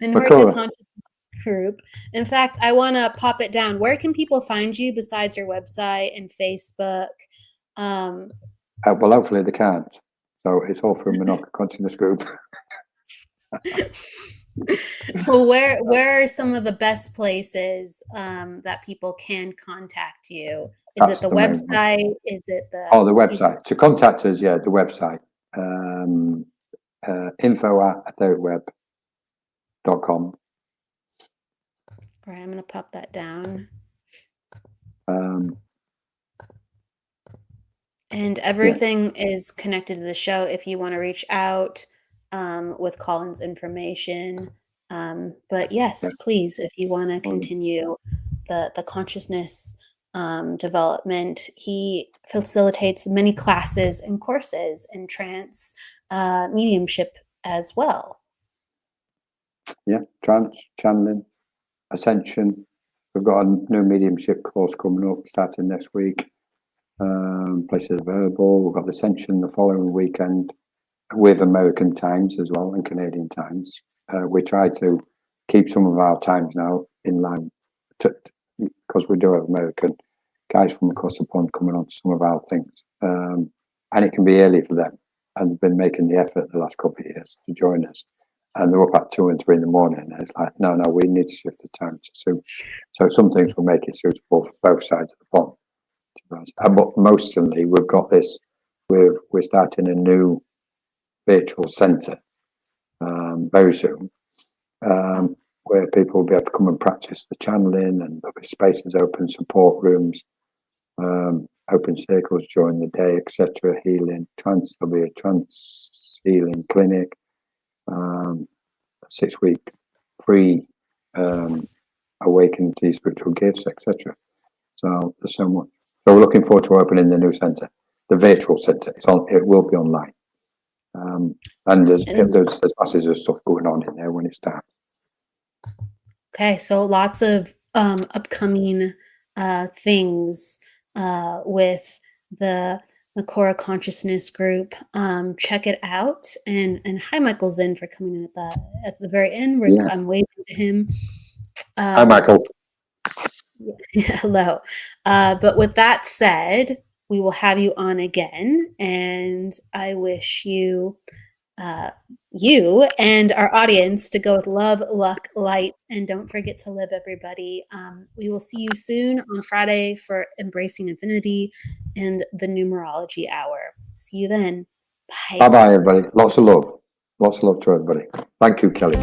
Menorca Makura. Consciousness Group. In fact, I want to pop it down. Where can people find you besides your website and Facebook? Well, hopefully they can't. So it's all through Menorca Consciousness Group. Well, where are some of the best places that people can contact you? Is That's it the the main one. website? Is it the The website. To contact us, yeah, the website. info@ethericweb.com. All right, I'm gonna pop that down. And everything is connected to the show if you want to reach out with Colin's information. But yes, please, if you want to continue the consciousness development, he facilitates many classes and courses in trance mediumship as well. Yeah, trance, channeling, ascension. We've got a new mediumship course coming up starting next week. Places available. We've got the Ascension the following weekend with American times as well and Canadian times. We try to keep some of our times now in line because we do have American guys from across the pond coming on to some of our things. And it can be early for them. And they've been making the effort the last couple of years to join us. And they're up at 2 and 3 in the morning. And it's like, no, we need to shift the time to suit. So some things will make it suitable for both sides of the pond. But mostly we've got this, we're starting a new virtual centre very soon, where people will be able to come and practice the channeling, and there'll be spaces open, support rooms, open circles during the day, etc. Healing, there'll be a trance healing clinic, 6-week free awakening to your spiritual gifts, etc. So there's so much. So we're looking forward to opening the new centre, the virtual centre. It will be online, and there's masses of stuff going on in there when it starts. Okay, so lots of upcoming things with the Cora Consciousness Group. Check it out, and hi, Michael Zinn, for coming in at the very end. I'm waving to him. Hi, Michael. Hello. But with that said, we will have you on again, and I wish you and our audience to go with love, luck, light, and don't forget to live, everybody. We will see you soon on Friday for Embracing Infinity and the Numerology Hour. See you then. Bye. Bye-bye, everybody. Lots of love. Lots of love to everybody. Thank you, Kelly.